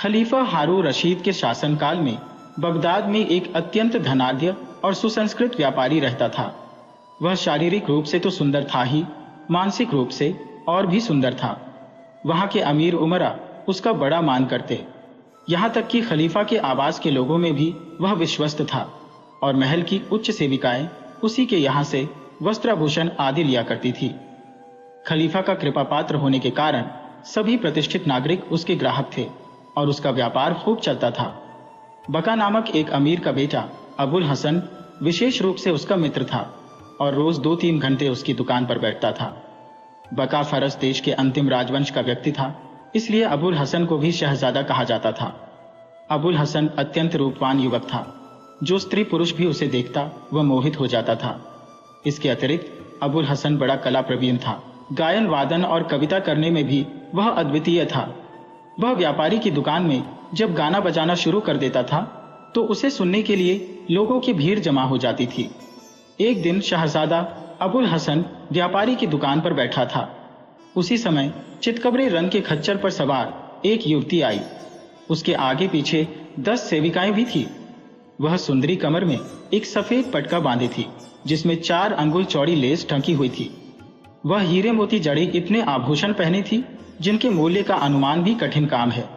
खलीफा हारून रशीद के शासनकाल में बगदाद में एक अत्यंत धनाढ्य और सुसंस्कृत व्यापारी रहता था। वह शारीरिक रूप से तो सुंदर था ही, मानसिक रूप से और भी सुंदर था। वहां के अमीर उमरा उसका बड़ा मान करते, यहाँ तक कि खलीफा के आवास के लोगों में भी वह विश्वस्त था और महल की उच्च सेविकाएं उसी के यहाँ से वस्त्राभूषण आदि लिया करती थी। खलीफा का कृपा पात्र होने के कारण सभी प्रतिष्ठित नागरिक उसके ग्राहक थे और उसका व्यापार खूब चलता था। बका नामक एक अमीर का बेटा अबुल हसन विशेष रूप से उसका मित्र था और रोज 2-3 घंटे उसकी दुकान पर बैठता था। बका फरस देश के अंतिम राजवंश का व्यक्ति था, इसलिए अबुल हसन को भी शहजादा कहा जाता था। अबुल हसन अत्यंत रूपवान युवक था, जो स्त्री पुरुष भी उसे देखता वह मोहित हो जाता था। इसके अतिरिक्त अबुल हसन बड़ा कला प्रवीण था। गायन वादन और कविता करने में भी वह अद्वितीय था। वह व्यापारी की दुकान में जब गाना बजाना शुरू कर देता था तो उसे सुनने के लिए लोगों की भीड़ जमा हो जाती थी। एक दिन शहजादा अबुल हसन व्यापारी की दुकान पर बैठा था। उसी समय चितकबरे रंग के खच्चर पर सवार एक युवती आई। उसके आगे पीछे 10 सेविकाएं भी थी। वह सुंदरी कमर में एक सफेद पटका बांधे थी, जिसमें 4 अंगुल चौड़ी लेस ढकी हुई थी। वह हीरे मोती जड़े इतने आभूषण पहने थी जिनके मूल्य का अनुमान भी कठिन काम है।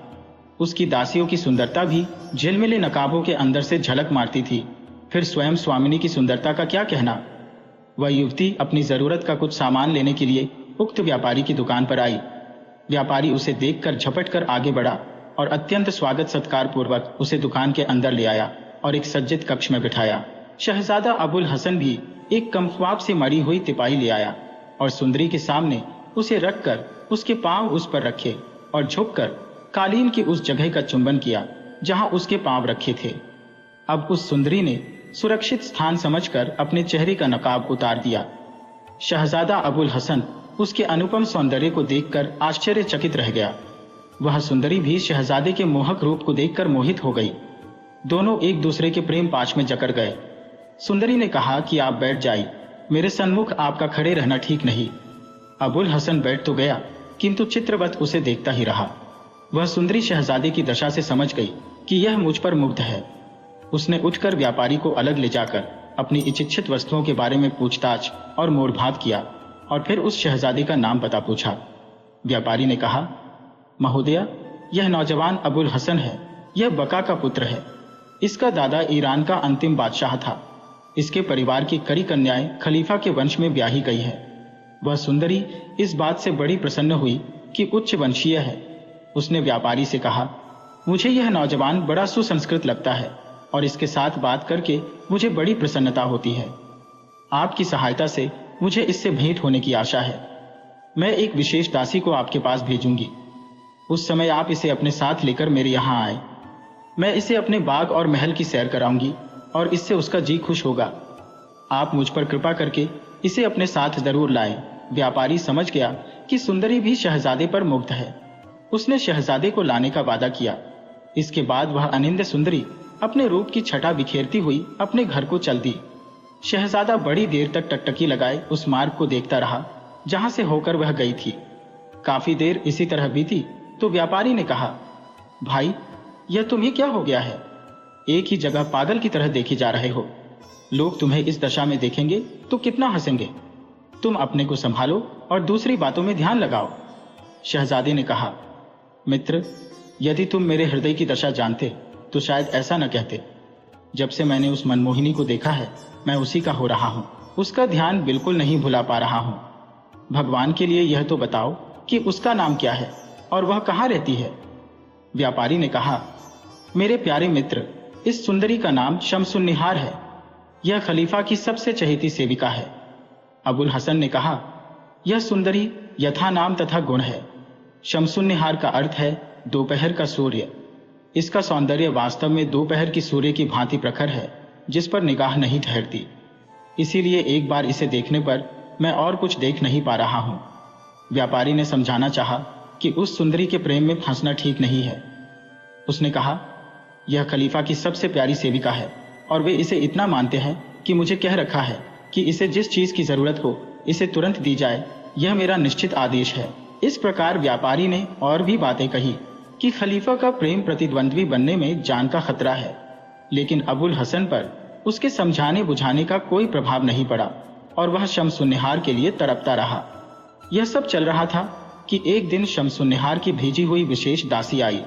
उसकी दासियों की सुंदरता भी झिलमिले नकाबों के अंदर से झलक मारती थी। फिर स्वयं स्वामिनी की सुंदरता का क्या कहना। वह युवती अपनी जरूरत का कुछ सामान लेने के लिए उक्त व्यापारी की दुकान पर आई। व्यापारी उसे देखकर झपट कर आगे बढ़ा और अत्यंत स्वागत सत्कार पूर्वक उसे दुकान के अंदर ले आया और एक सज्जित कक्ष में बिठाया। शहजादा अबुल हसन भी एक कमख्वाब से मड़ी हुई तिपाही ले आया और सुंदरी के सामने उसे रखकर उसके पांव उस पर रखे और झुककर कालीन की उस जगह का चुंबन किया जहां उसके पांव रखे थे। अब उस सुंदरी ने सुरक्षित स्थान समझकर अपने चेहरे का नकाब उतार दिया। शहजादा अबुल हसन उसके अनुपम सौंदर्य को देखकर आश्चर्यचकित रह गया। वह सुंदरी भी शहजादे के मोहक रूप को देखकर मोहित हो गई। दोनों एक दूसरे के प्रेम पाश में जकड़ गए। सुंदरी ने कहा कि आप बैठ जाइए, मेरे सन्मुख आपका खड़े रहना ठीक नहीं। अबुल हसन बैठ तो गया, किंतु चित्रवत उसे देखता ही रहा। वह सुंदरी शहजादे की दशा से समझ गई कि यह मुझ पर मुग्ध है। उसने उठकर व्यापारी को अलग ले जाकर अपनी इच्छित वस्तुओं के बारे में पूछताछ और मोड़भात किया और फिर उस शहजादे का नाम पता पूछा। व्यापारी ने कहा, महोदया, यह नौजवान अबुल हसन है। यह बका का पुत्र है। इसका दादा ईरान का अंतिम बादशाह था। इसके परिवार की कई कन्याएं खलीफा के वंश में ब्याही गई है। वह सुंदरी इस बात से बड़ी प्रसन्न हुई कि उच्च वंशीय है। उसने व्यापारी से कहा, मुझे यह नौजवान बड़ा सुसंस्कृत लगता है और इसके साथ बात करके मुझे बड़ी प्रसन्नता होती है। आपकी सहायता से मुझे इससे भेंट होने की आशा है। मैं एक विशेष दासी को आपके पास भेजूंगी। उस समय आप इसे अपने साथ लेकर मेरे यहाँ आए। मैं इसे अपने बाग और महल की सैर कराऊंगी और इससे उसका जी खुश होगा। आप मुझ पर कृपा करके इसे अपने साथ जरूर लाएं। व्यापारी समझ गया कि सुंदरी भी शहजादे पर मुग्ध है। उसने शहजादे को लाने का वादा किया। इसके बाद वह अनिंद सुंदरी अपने रूप की छटा बिखेरती हुई अपने घर को चल दी। शहजादा बड़ी देर तक टकटकी लगाए उस मार्ग को देखता रहा जहां से होकर वह गई थी। काफी देर इसी तरह बीती तो व्यापारी ने कहा, भाई, यह तुम्हें क्या हो गया है? एक ही जगह पागल की तरह देखे जा रहे हो। लोग तुम्हें इस दशा में देखेंगे तो कितना हंसेंगे। तुम अपने को संभालो और दूसरी बातों में ध्यान लगाओ। शहजादे ने कहा, मित्र, यदि तुम मेरे हृदय की दशा जानते तो शायद ऐसा न कहते। जब से मैंने उस मनमोहिनी को देखा है, मैं उसी का हो रहा हूं। उसका ध्यान बिल्कुल नहीं भुला पा रहा हूं। भगवान के लिए यह तो बताओ कि उसका नाम क्या है और वह कहाँ रहती है? व्यापारी ने कहा, मेरे प्यारे मित्र, इस सुंदरी का नाम शमसुन्निहार है। यह खलीफा की सबसे चहेती सेविका है। अबुल हसन ने कहा, यह सुंदरी यथा नाम तथा गुण है। शमसुन्निहार का अर्थ है दोपहर का सूर्य। इसका सौंदर्य वास्तव में दोपहर की सूर्य की भांति प्रखर है, जिस पर निगाह नहीं ठहरती। इसीलिए एक बार इसे देखने पर मैं और कुछ देख नहीं पा रहा हूं। व्यापारी ने समझाना चाहा कि उस सुंदरी के प्रेम में फंसना ठीक नहीं है। उसने कहा, यह खलीफा की सबसे प्यारी सेविका है और वे इसे इतना मानते हैं कि मुझे कह रखा है कि इसे जिस चीज की जरूरत हो इसे तुरंत दी जाए। यह मेरा निश्चित आदेश है। इस प्रकार व्यापारी ने और भी बातें कही कि खलीफा का प्रेम प्रतिद्वंद्वी बनने में जान का खतरा है, लेकिन अबुल हसन पर उसके समझाने बुझाने का कोई प्रभाव नहीं पड़ा और वह शमसुन्निहार के लिए तड़पता रहा। यह सब चल रहा था कि एक दिन शमसुन्निहार की भेजी हुई विशेष दासी आई।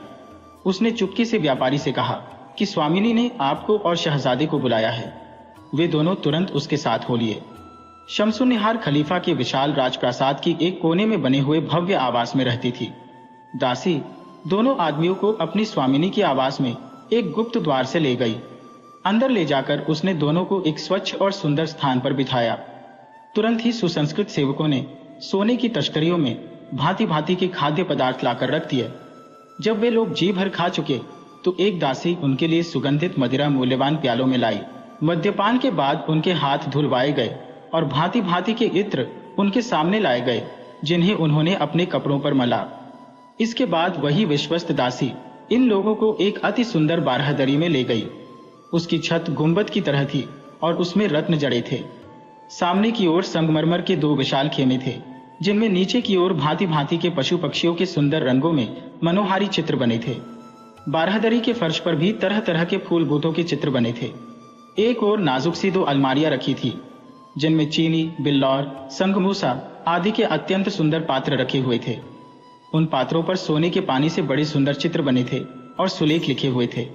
उसने चुपके से व्यापारी से कहा कि स्वामिनी ने आपको और शहजादे को बुलाया है। वे दोनों तुरंत उसके साथ हो लिए। शमसुन्निहार खलीफा के विशाल राजप्रासाद की एक कोने में बने हुए भव्य आवास में रहती थी। दासी दोनों आदमियों को अपनी स्वामिनी के आवास में एक गुप्त द्वार से ले गई। अंदर ले जाकर उसने दोनों को एक स्वच्छ और सुंदर स्थान पर बिठाया। तुरंत ही सुसंस्कृत सेवकों ने सोने की तश्तरियों में भांति भांति के खाद्य पदार्थ लाकर रख दिए। जब वे लोग जी भर खा चुके तो एक दासी उनके लिए सुगंधित मदिरा मूल्यवान प्यालों में लाई। मद्यपान के बाद उनके हाथ धुलवाए गए और भांति भांति के इत्र उनके सामने लाए गए, जिन्हें उन्होंने अपने कपड़ों पर मला। इसके बाद वही विश्वस्त दासी इन लोगों को एक अति सुंदर बारहदरी में ले गई। उसकी छत गुंबद की तरह थी और उसमें रत्न जड़े थे। सामने की ओर संगमरमर के 2 विशाल खेमे थे, जिनमें नीचे की ओर भांति भांति के पशु पक्षियों के सुंदर रंगों में मनोहारी चित्र बने थे। बारहदरी के फर्श पर भी तरह तरह के फूल बूटों के चित्र बने थे। एक ओर नाजुक सी 2 अलमारियां रखी थी, जिनमें चीनी, बिल्लौर, संगमूसा आदि के अत्यंत सुंदर पात्र रखे हुए थे। उन पात्रों पर सोने के पानी से बड़े सुंदर चित्र बने थे और सुलेख लिखे हुए थे।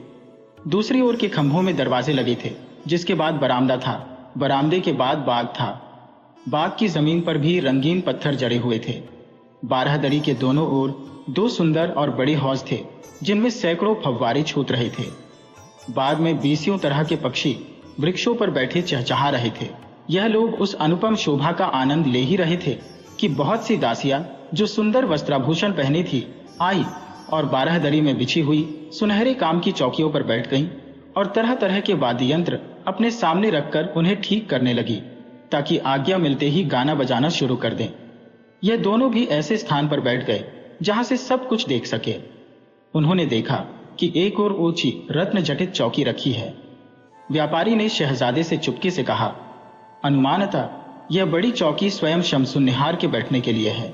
दूसरी ओर के खंभों में दरवाजे लगे थे, जिसके बाद बरामदा था। बरामदे के बाद बाग था। बाग की जमीन पर भी रंगीन पत्थर जड़े हुए थे। बारहदरी के दोनों ओर 2 सुंदर और बड़े हौज थे, जिनमें सैकड़ों फव्वारे छूट रहे थे। बाग में 20 तरह के पक्षी वृक्षों पर बैठे चहचहा रहे थे। यह लोग उस अनुपम शोभा का आनंद ले ही रहे थे कि बहुत सी दासियां जो सुंदर वस्त्राभूषण पहनी थी आई और बारहदरी में बिछी हुई सुनहरे काम की चौकियों पर बैठ गईं और तरह तरह के वाद्य यंत्र अपने सामने रखकर उन्हें ठीक करने लगी, ताकि आज्ञा मिलते ही गाना बजाना शुरू कर दें। यह दोनों भी ऐसे स्थान पर बैठ गए जहां से सब कुछ देख सके। उन्होंने देखा कि एक और ऊंची रत्न जटित चौकी रखी है। व्यापारी ने शहजादे से चुपके से कहा, अनुमानतः यह बड़ी चौकी स्वयं शमसुन्निहार के बैठने के लिए है।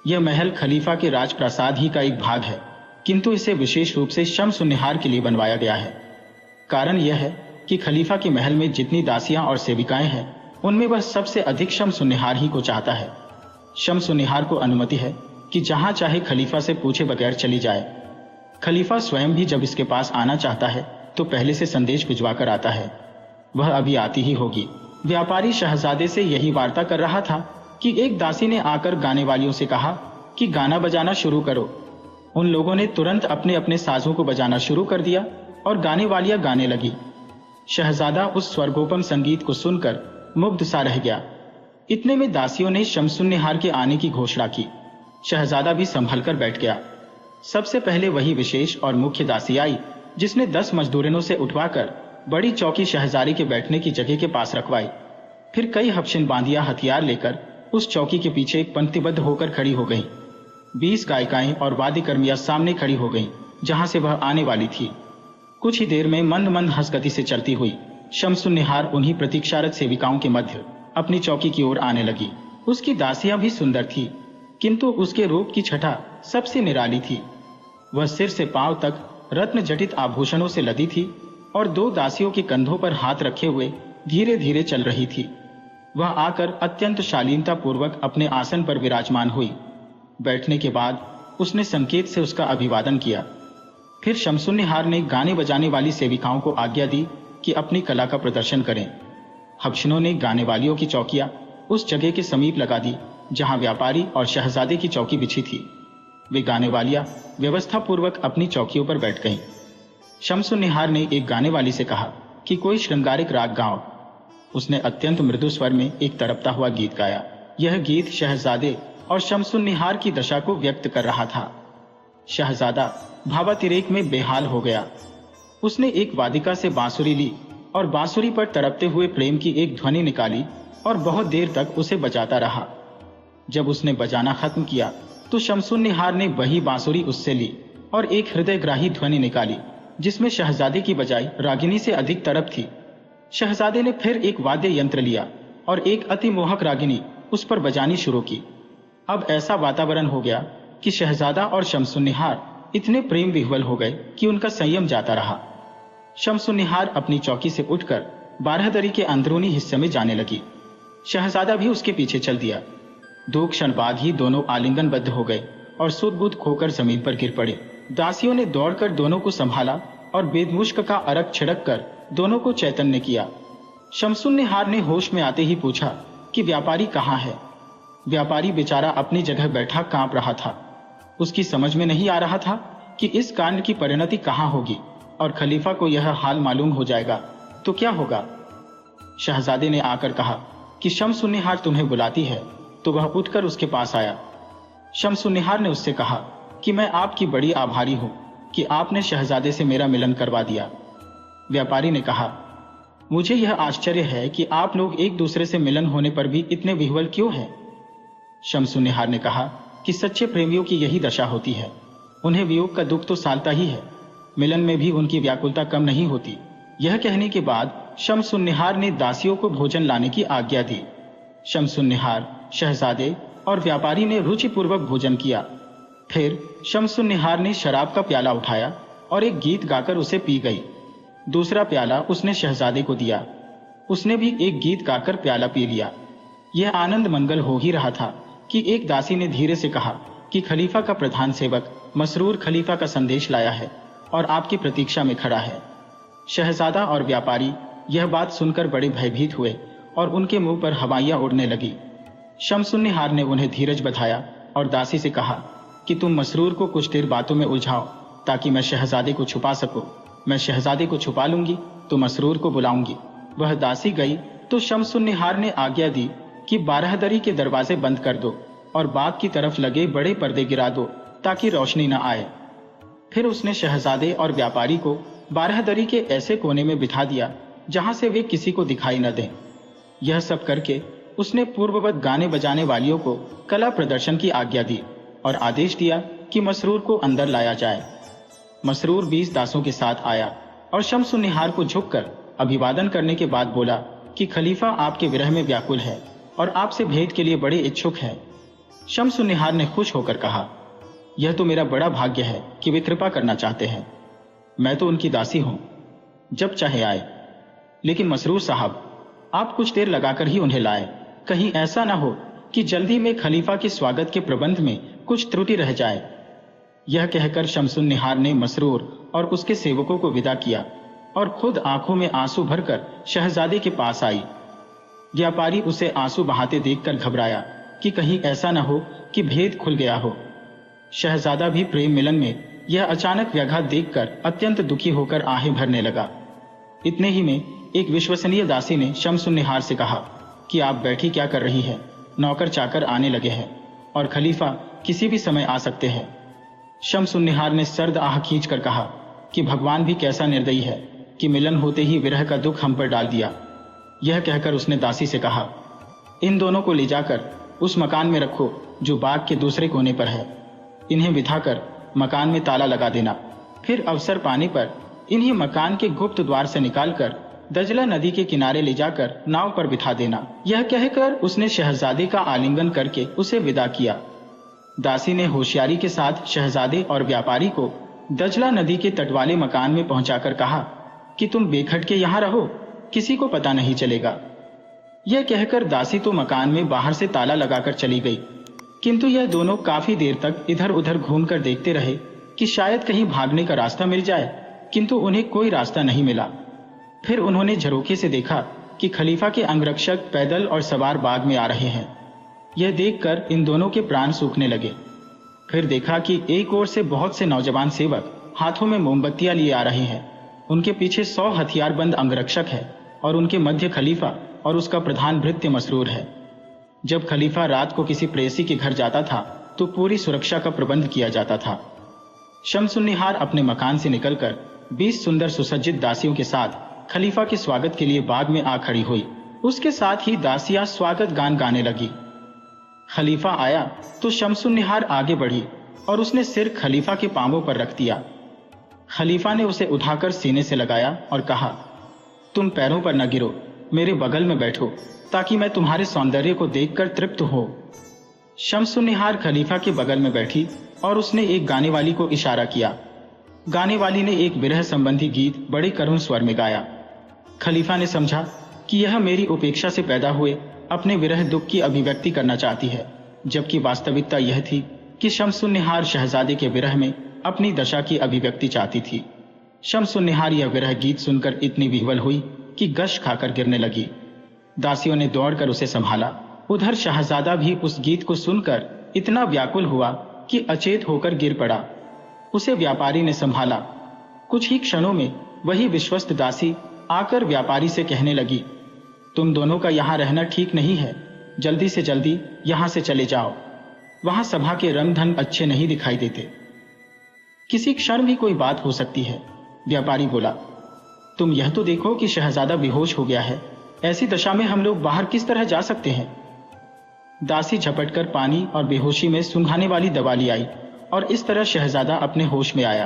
यह महल खलीफा के राजप्रासाद ही का एक भाग है, किंतु इसे विशेष रूप से शमसुन्निहार के लिए बनवाया गया है। कारण यह है कि खलीफा के महल में जितनी दासियां और सेविकाएं हैं, उनमें वह सबसे अधिक शमसुन्निहार ही को चाहता है। शमसुन्निहार को अनुमति है कि जहां चाहे खलीफा से पूछे बगैर चली जाए। खलीफा स्वयं भी जब इसके पास आना चाहता है तो पहले से संदेश भिजवा कर आता है। वह अभी आती ही होगी। व्यापारी शहजादे से यही वार्ता कर रहा था कि एक दासी ने आकर गाने वालियों से कहा कि गाना बजाना शुरू करो। उन लोगों ने तुरंत अपने अपने साजों को बजाना शुरू कर दिया और गाने वालियां गाने लगी। शहजादा उस स्वर्गोपम संगीत को सुनकर मुग्ध सा रह गया। इतने में दासियों ने शमसुन्निहार के आने की घोषणा की। शहजादा भी संभल कर बैठ गया। सबसे पहले वही विशेष और मुख्य दासी आई, जिसने 10 मजदूरिनों से उठवाकर बड़ी चौकी शहजादे के बैठने की जगह के पास रखवाई। फिर कई हबशिन बांदियां हथियार लेकर उस चौकी के पीछे पंक्तिबद्ध होकर खड़ी हो गईं। 20 गायिकाएं और वाद्यकर्मियां सामने खड़ी हो गईं, जहां से वह आने वाली थी। कुछ ही देर में मंद मंद हंसगति से चलती हुई शमसुन्निहार उन्हीं प्रतीक्षारत सेविकाओं के मध्य अपनी चौकी की ओर आने लगी। उसकी दासियां भी सुंदर थी, किंतु उसके रूप की छटा सबसे निराली थी। वह सिर से पांव तक रत्न जटित आभूषणों से लदी थी और 2 दासियों के कंधों पर हाथ रखे हुए धीरे धीरे चल रही थी। वह आकर अत्यंत शालीनता पूर्वक अपने आसन पर विराजमान हुई। बैठने के बाद उसने संकेत से उसका अभिवादन किया। फिर शमसुन्निहार ने गाने बजाने वाली सेविकाओं को आज्ञा दी कि अपनी कला का प्रदर्शन करें। हबशिनों ने गाने वालियों की चौकियां उस जगह के समीप लगा दी जहां व्यापारी और शहजादे की चौकी बिछी थी। वे गाने वालियां व्यवस्था पूर्वक अपनी चौकियों पर बैठ गईं। शमसुन्निहार ने एक गाने वाली से कहा कि कोई श्रृंगारिक राग गाओ। उसने अत्यंत मृदु स्वर में एक तड़पता हुआ गीत गाया। यह गीत शहजादे और शमसुन्निहार की दशा को व्यक्त कर रहा था। शहजादा भावातिरेक में बेहाल हो गया। उसने एक वादिका से बांसुरी ली और बांसुरी पर तड़पते हुए प्रेम की एक ध्वनि निकाली और बहुत देर तक उसे बजाता रहा। जब उसने बजाना खत्म किया तो शमसुन्निहार ने वही बांसुरी उससे ली और एक हृदयग्राही ध्वनि निकाली, जिसमें शहजादे की बजाय रागिनी से अधिक तड़प थी। शहजादे ने फिर एक वाद्य यंत्र लिया और एक अति मोहक रागिनी उस पर बजानी शुरू की। अब ऐसा वातावरण हो गया कि शहजादा और शमसुन्निहार इतने प्रेम विह्वल हो गए कि उनका संयम जाता रहा। शमसुन्निहार अपनी चौकी से उठकर बारहदरी के अंदरूनी हिस्से में जाने लगी। शहजादा भी उसके पीछे चल दिया। 2 क्षण बाद ही दोनों आलिंगनबद्ध हो गए और सुध-बुध खोकर जमीन पर गिर पड़े। दासियों ने दौड़कर दोनों को संभाला और बेदमुश्क का अरक छिड़क कर दोनों को चैतन्य किया। शमसुन्निहार ने होश में आते ही पूछा कि व्यापारी कहाँ है। व्यापारी बेचारा अपनी जगह बैठा कांप रहा था। उसकी समझ में नहीं आ रहा था कि इस कांड की परिणति कहाँ होगी और खलीफा को यह हाल मालूम हो जाएगा तो क्या होगा। शहजादे ने आकर कहा कि शमसुन्निहार तुम्हें बुलाती है, तो वह उठकर उसके पास आया। शमसुन्निहार ने उससे कहा कि मैं आपकी बड़ी आभारी हूं कि आपने शहजादे से मेरा मिलन करवा दिया। व्यापारी ने कहा, मुझे यह आश्चर्य है कि आप लोग एक दूसरे से मिलन होने पर भी इतने विह्वल क्यों हैं। शमसुन्निहार ने कहा कि सच्चे प्रेमियों की यही दशा होती है। उन्हें वियोग का दुख तो सालता ही है, मिलन में भी उनकी व्याकुलता कम नहीं होती। यह कहने के बाद शमसुन्निहार ने दासियों को भोजन लाने की आज्ञा दी। शमसुन्निहार, शहजादे और व्यापारी ने रुचिपूर्वक भोजन किया। फिर शमसुन्निहार ने शराब का प्याला उठाया और एक गीत गाकर उसे पी गई। दूसरा प्याला उसने शहजादे को दिया। उसने भी एक गीत गाकर प्याला पी लिया। यह आनंद मंगल हो ही रहा था कि एक दासी ने धीरे से कहा कि खलीफा का प्रधान सेवक मसरूर खलीफा का संदेश लाया है और आपकी प्रतीक्षा में खड़ा है। शहजादा और व्यापारी यह बात सुनकर बड़े भयभीत हुए और उनके मुंह पर हवाइयां उड़ने लगी। शमसुन्निहार ने उन्हें धीरज बधाया और दासी से कहा कि तुम मसरूर को कुछ देर बातों में उलझाओ ताकि मैं शहजादे को छुपा सकूं। मैं शहजादे को छुपा लूंगी तो मसरूर को बुलाऊंगी। वह दासी गई तो शमसुन्निहार ने आज्ञा दी कि बारहदरी के दरवाजे बंद कर दो और बाग की तरफ लगे बड़े पर्दे गिरा दो ताकि रोशनी न आए। फिर उसने शहजादे और व्यापारी को बारहदरी के ऐसे कोने में बिठा दिया जहां से वे किसी को दिखाई न दें। यह सब करके उसने पूर्ववत गाने बजाने वालियों को कला प्रदर्शन की आज्ञा दी और आदेश दिया कि मसरूर को अंदर लाया जाए। मसरूर 20 दासों के साथ आया और शमसुन्निहार को झुककर अभिवादन करने के बाद बोला कि खलीफा आपके विरह में व्याकुल है और आपसे भेंट के लिए बड़े इच्छुक है। शमसुन्निहार ने खुश होकर कहा, यह तो मेरा बड़ा भाग्य है कि वे कृपा करना चाहते हैं। मैं तो उनकी दासी हूं, जब चाहे आए। लेकिन मसरूर साहब, आप कुछ देर लगाकर ही उन्हें लाए। कहीं ऐसा ना हो कि जल्दी में खलीफा के स्वागत के प्रबंध में कुछ त्रुटि रह जाए। यह कहकर शमसुन्निहार ने मसरूर और उसके सेवकों को विदा किया और खुद आंखों में आंसू भरकर शहजादे के पास आई। व्यापारी उसे आंसू बहाते देखकर घबराया कि कहीं ऐसा न हो कि भेद खुल गया हो। शहजादा भी प्रेम मिलन में यह अचानक व्याघात देखकर अत्यंत दुखी होकर आहें भरने लगा। इतने ही में एक विश्वसनीय दासी ने शमसुन्निहार से कहा कि आप बैठी क्या कर रही है, नौकर चाकर आने लगे हैं और खलीफा किसी भी समय आ सकते हैं। शमसुन्निहार ने सर्द आह खींचकर कहा कि भगवान भी कैसा निर्दयी है कि मिलन होते ही विरह का दुख हम पर डाल दिया। यह कहकर उसने दासी से कहा, इन दोनों को ले जाकर उस मकान में रखो जो बाग के दूसरे कोने पर है। इन्हें बिठाकर मकान में ताला लगा देना। फिर अवसर पाने पर इन्हें मकान के गुप्त द्वार से निकालकर दजला नदी के किनारे ले जाकर नाव पर बिठा देना। यह कहकर उसने शहजादे का आलिंगन करके उसे विदा किया। दासी ने होशियारी के साथ शहजादे और व्यापारी को दजला नदी के तट वाले मकान में पहुंचाकर कहा कि तुम बेखटके यहाँ रहो, किसी को पता नहीं चलेगा। यह कहकर दासी तो मकान में बाहर से ताला लगाकर चली गई, किंतु यह दोनों काफी देर तक इधर उधर घूमकर देखते रहे कि शायद कहीं भागने का रास्ता मिल जाए, किंतु उन्हें कोई रास्ता नहीं मिला। फिर उन्होंने झरोखे से देखा कि खलीफा के अंगरक्षक पैदल और सवार बाग में आ रहे हैं। यह देखकर इन दोनों के प्राण सूखने लगे। फिर देखा कि एक ओर से बहुत से नौजवान सेवक हाथों में मोमबत्तियां लिए आ रहे हैं। उनके पीछे 100 हथियारबंद अंगरक्षक है और उनके मध्य खलीफा और उसका प्रधान भृत्य मसरूर है। जब खलीफा रात को किसी प्रेसी के घर जाता था तो पूरी सुरक्षा का प्रबंध किया जाता था। शमसुन्निहार अपने मकान से निकलकर 20 सुंदर सुसज्जित दासियों के साथ खलीफा के स्वागत के लिए बाग में आ खड़ी हुई। उसके साथ ही दासियां स्वागत गान गाने लगी। खलीफा आया तो शमसुन्निहार आगे बढ़ी और उसने सिर खलीफा के पांवों पर रख दिया। खलीफा ने उसे उठाकर सीने से लगाया और कहा, तुम पैरों पर न गिरो, मेरे बगल में बैठो ताकि मैं तुम्हारे सौंदर्य को देखकर तृप्त हो। शमसुन्निहार खलीफा के बगल में बैठी और उसने एक गाने वाली को इशारा किया। गाने वाली ने एक विरह संबंधी गीत बड़े करुण स्वर में गाया। खलीफा ने समझा कि यह मेरी उपेक्षा से पैदा हुए अपने विरह दुख की अभिव्यक्ति करना चाहती है, जबकि वास्तविकता यह थी कि शम्सुन्निहार शहजादे के विरह में अपनी दशा की अभिव्यक्ति चाहती थी। शम्सुन्निहार यह विरह गीत सुनकर इतनी विह्वल हुई कि गश खाकर गिरने लगी। दासियों ने दौड़कर उसे संभाला। उधर शहजादा भी उस गीत को सुनकर इतना व्याकुल हुआ कि अचेत होकर गिर पड़ा। उसे व्यापारी ने संभाला। कुछ ही क्षणों में वही विश्वस्त दासी आकर व्यापारी से कहने लगी, तुम दोनों का यहाँ रहना ठीक नहीं है, जल्दी से जल्दी यहाँ से चले जाओ। वहां सभा के रंग ढंग अच्छे नहीं दिखाई देते। किसी क्षण भी कोई बात हो सकती है। व्यापारी बोला, तुम यह तो देखो कि शहजादा बेहोश हो गया है। ऐसी दशा में हम लोग बाहर किस तरह जा सकते हैं। दासी झपटकर पानी और बेहोशी में सुंघाने वाली दवा ले आई और इस तरह शहजादा अपने होश में आया।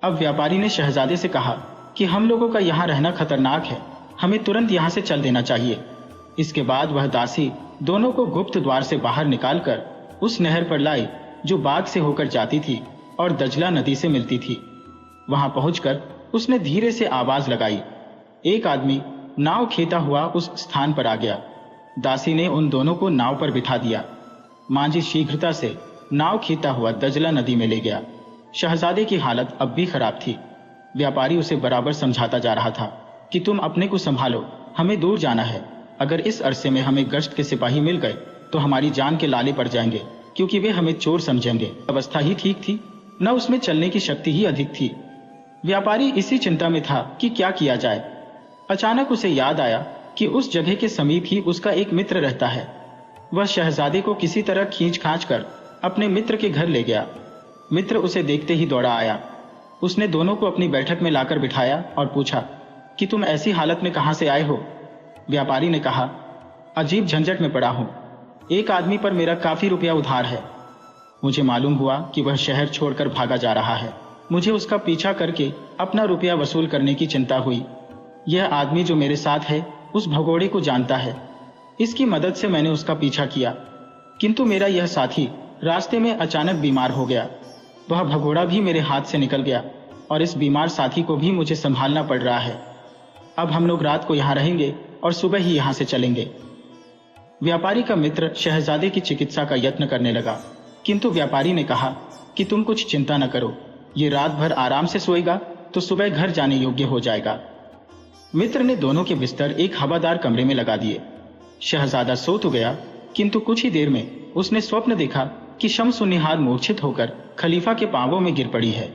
अब व्यापारी ने शहजादे से कहा कि हम लोगों का यहाँ रहना खतरनाक है, हमें तुरंत यहाँ से चल देना चाहिए। इसके बाद वह दासी दोनों को गुप्त द्वार से बाहर निकालकर उस नहर पर लाई जो बाग से होकर जाती थी और दजला नदी से मिलती थी। वहां पहुंचकर उसने धीरे से आवाज लगाई। एक आदमी नाव खेता हुआ उस स्थान पर आ गया। दासी ने उन दोनों को नाव पर बिठा दिया। मांझी शीघ्रता से नाव खींचता हुआ दजला नदी में ले गया। शहजादे की हालत अब भी खराब थी। व्यापारी उसे बराबर समझाता जा रहा था कि तुम अपने को संभालो, हमें दूर जाना है। अगर इस अरसे में हमें गश्त के सिपाही मिल गए तो हमारी जान के लाले पड़ जाएंगे, क्योंकि वे हमें चोर समझेंगे। अवस्था ही ठीक थी, न उसमें चलने की शक्ति ही अधिक थी। व्यापारी इसी चिंता में था कि क्या किया जाए। अचानक उसे याद आया कि उस जगह के समीप ही उसका एक मित्र रहता है। वह शहजादे को किसी तरह खींच खांच कर अपने मित्र के घर ले गया। मित्र उसे देखते ही दौड़ा आया। उसने दोनों को अपनी बैठक में लाकर बिठाया और पूछा कि तुम ऐसी हालत में कहां से आए हो। व्यापारी ने कहा, अजीब झंझट में पड़ा हूं। एक आदमी पर मेरा काफी रुपया उधार है। मुझे मालूम हुआ कि वह शहर छोड़कर भागा जा रहा है। मुझे उसका पीछा करके अपना रुपया वसूल करने की चिंता हुई। यह आदमी जो मेरे साथ है उस भगोड़े को जानता है। इसकी मदद से मैंने उसका पीछा किया, किंतु मेरा यह साथी रास्ते में अचानक बीमार हो गया। वह भगोड़ा भी मेरे हाथ से निकल गया और इस बीमार साथी को भी मुझे संभालना पड़ रहा है। अब हम लोग रात को यहाँ रहेंगे और सुबह ही यहाँ से चलेंगे। व्यापारी का मित्र शहजादे की चिकित्सा का यत्न करने लगा, किंतु व्यापारी ने कहा कि तुम कुछ चिंता न करो, ये रात भर आराम से सोएगा तो सुबह घर जाने योग्य हो जाएगा। मित्र ने दोनों के बिस्तर एक हवादार कमरे में लगा दिए। शहजादा सो तो गया, किंतु कुछ ही देर में उसने स्वप्न देखा कि शम्सुन्निहार मूर्छित होकर खलीफा के पांवों में गिर पड़ी है।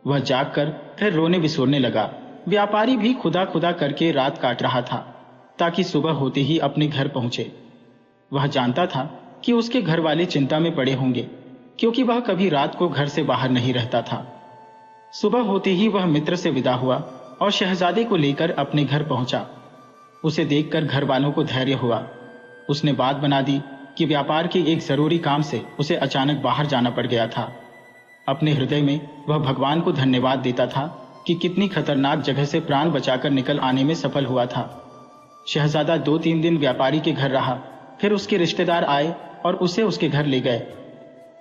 वह जागकर फिर रोने बिसोरने लगा। व्यापारी भी खुदा खुदा करके रात काट रहा था ताकि सुबह होते ही अपने घर पहुंचे। वह जानता था कि उसके घर वाले चिंता में पड़े होंगे, क्योंकि वह कभी रात को घर से बाहर नहीं रहता था। सुबह होते ही वह मित्र से विदा हुआ और शहजादे को लेकर अपने घर पहुंचा। उसे देखकर घर वालों को धैर्य हुआ। उसने बात बना दी कि व्यापार के एक जरूरी काम से उसे अचानक बाहर जाना पड़ गया था। अपने हृदय में वह भगवान को धन्यवाद देता था कि कितनी खतरनाक जगह से प्राण बचाकर निकल आने में सफल हुआ था। शहजादा 2-3 दिन व्यापारी के घर रहा। फिर उसके रिश्तेदार आए और उसे उसके घर ले गए।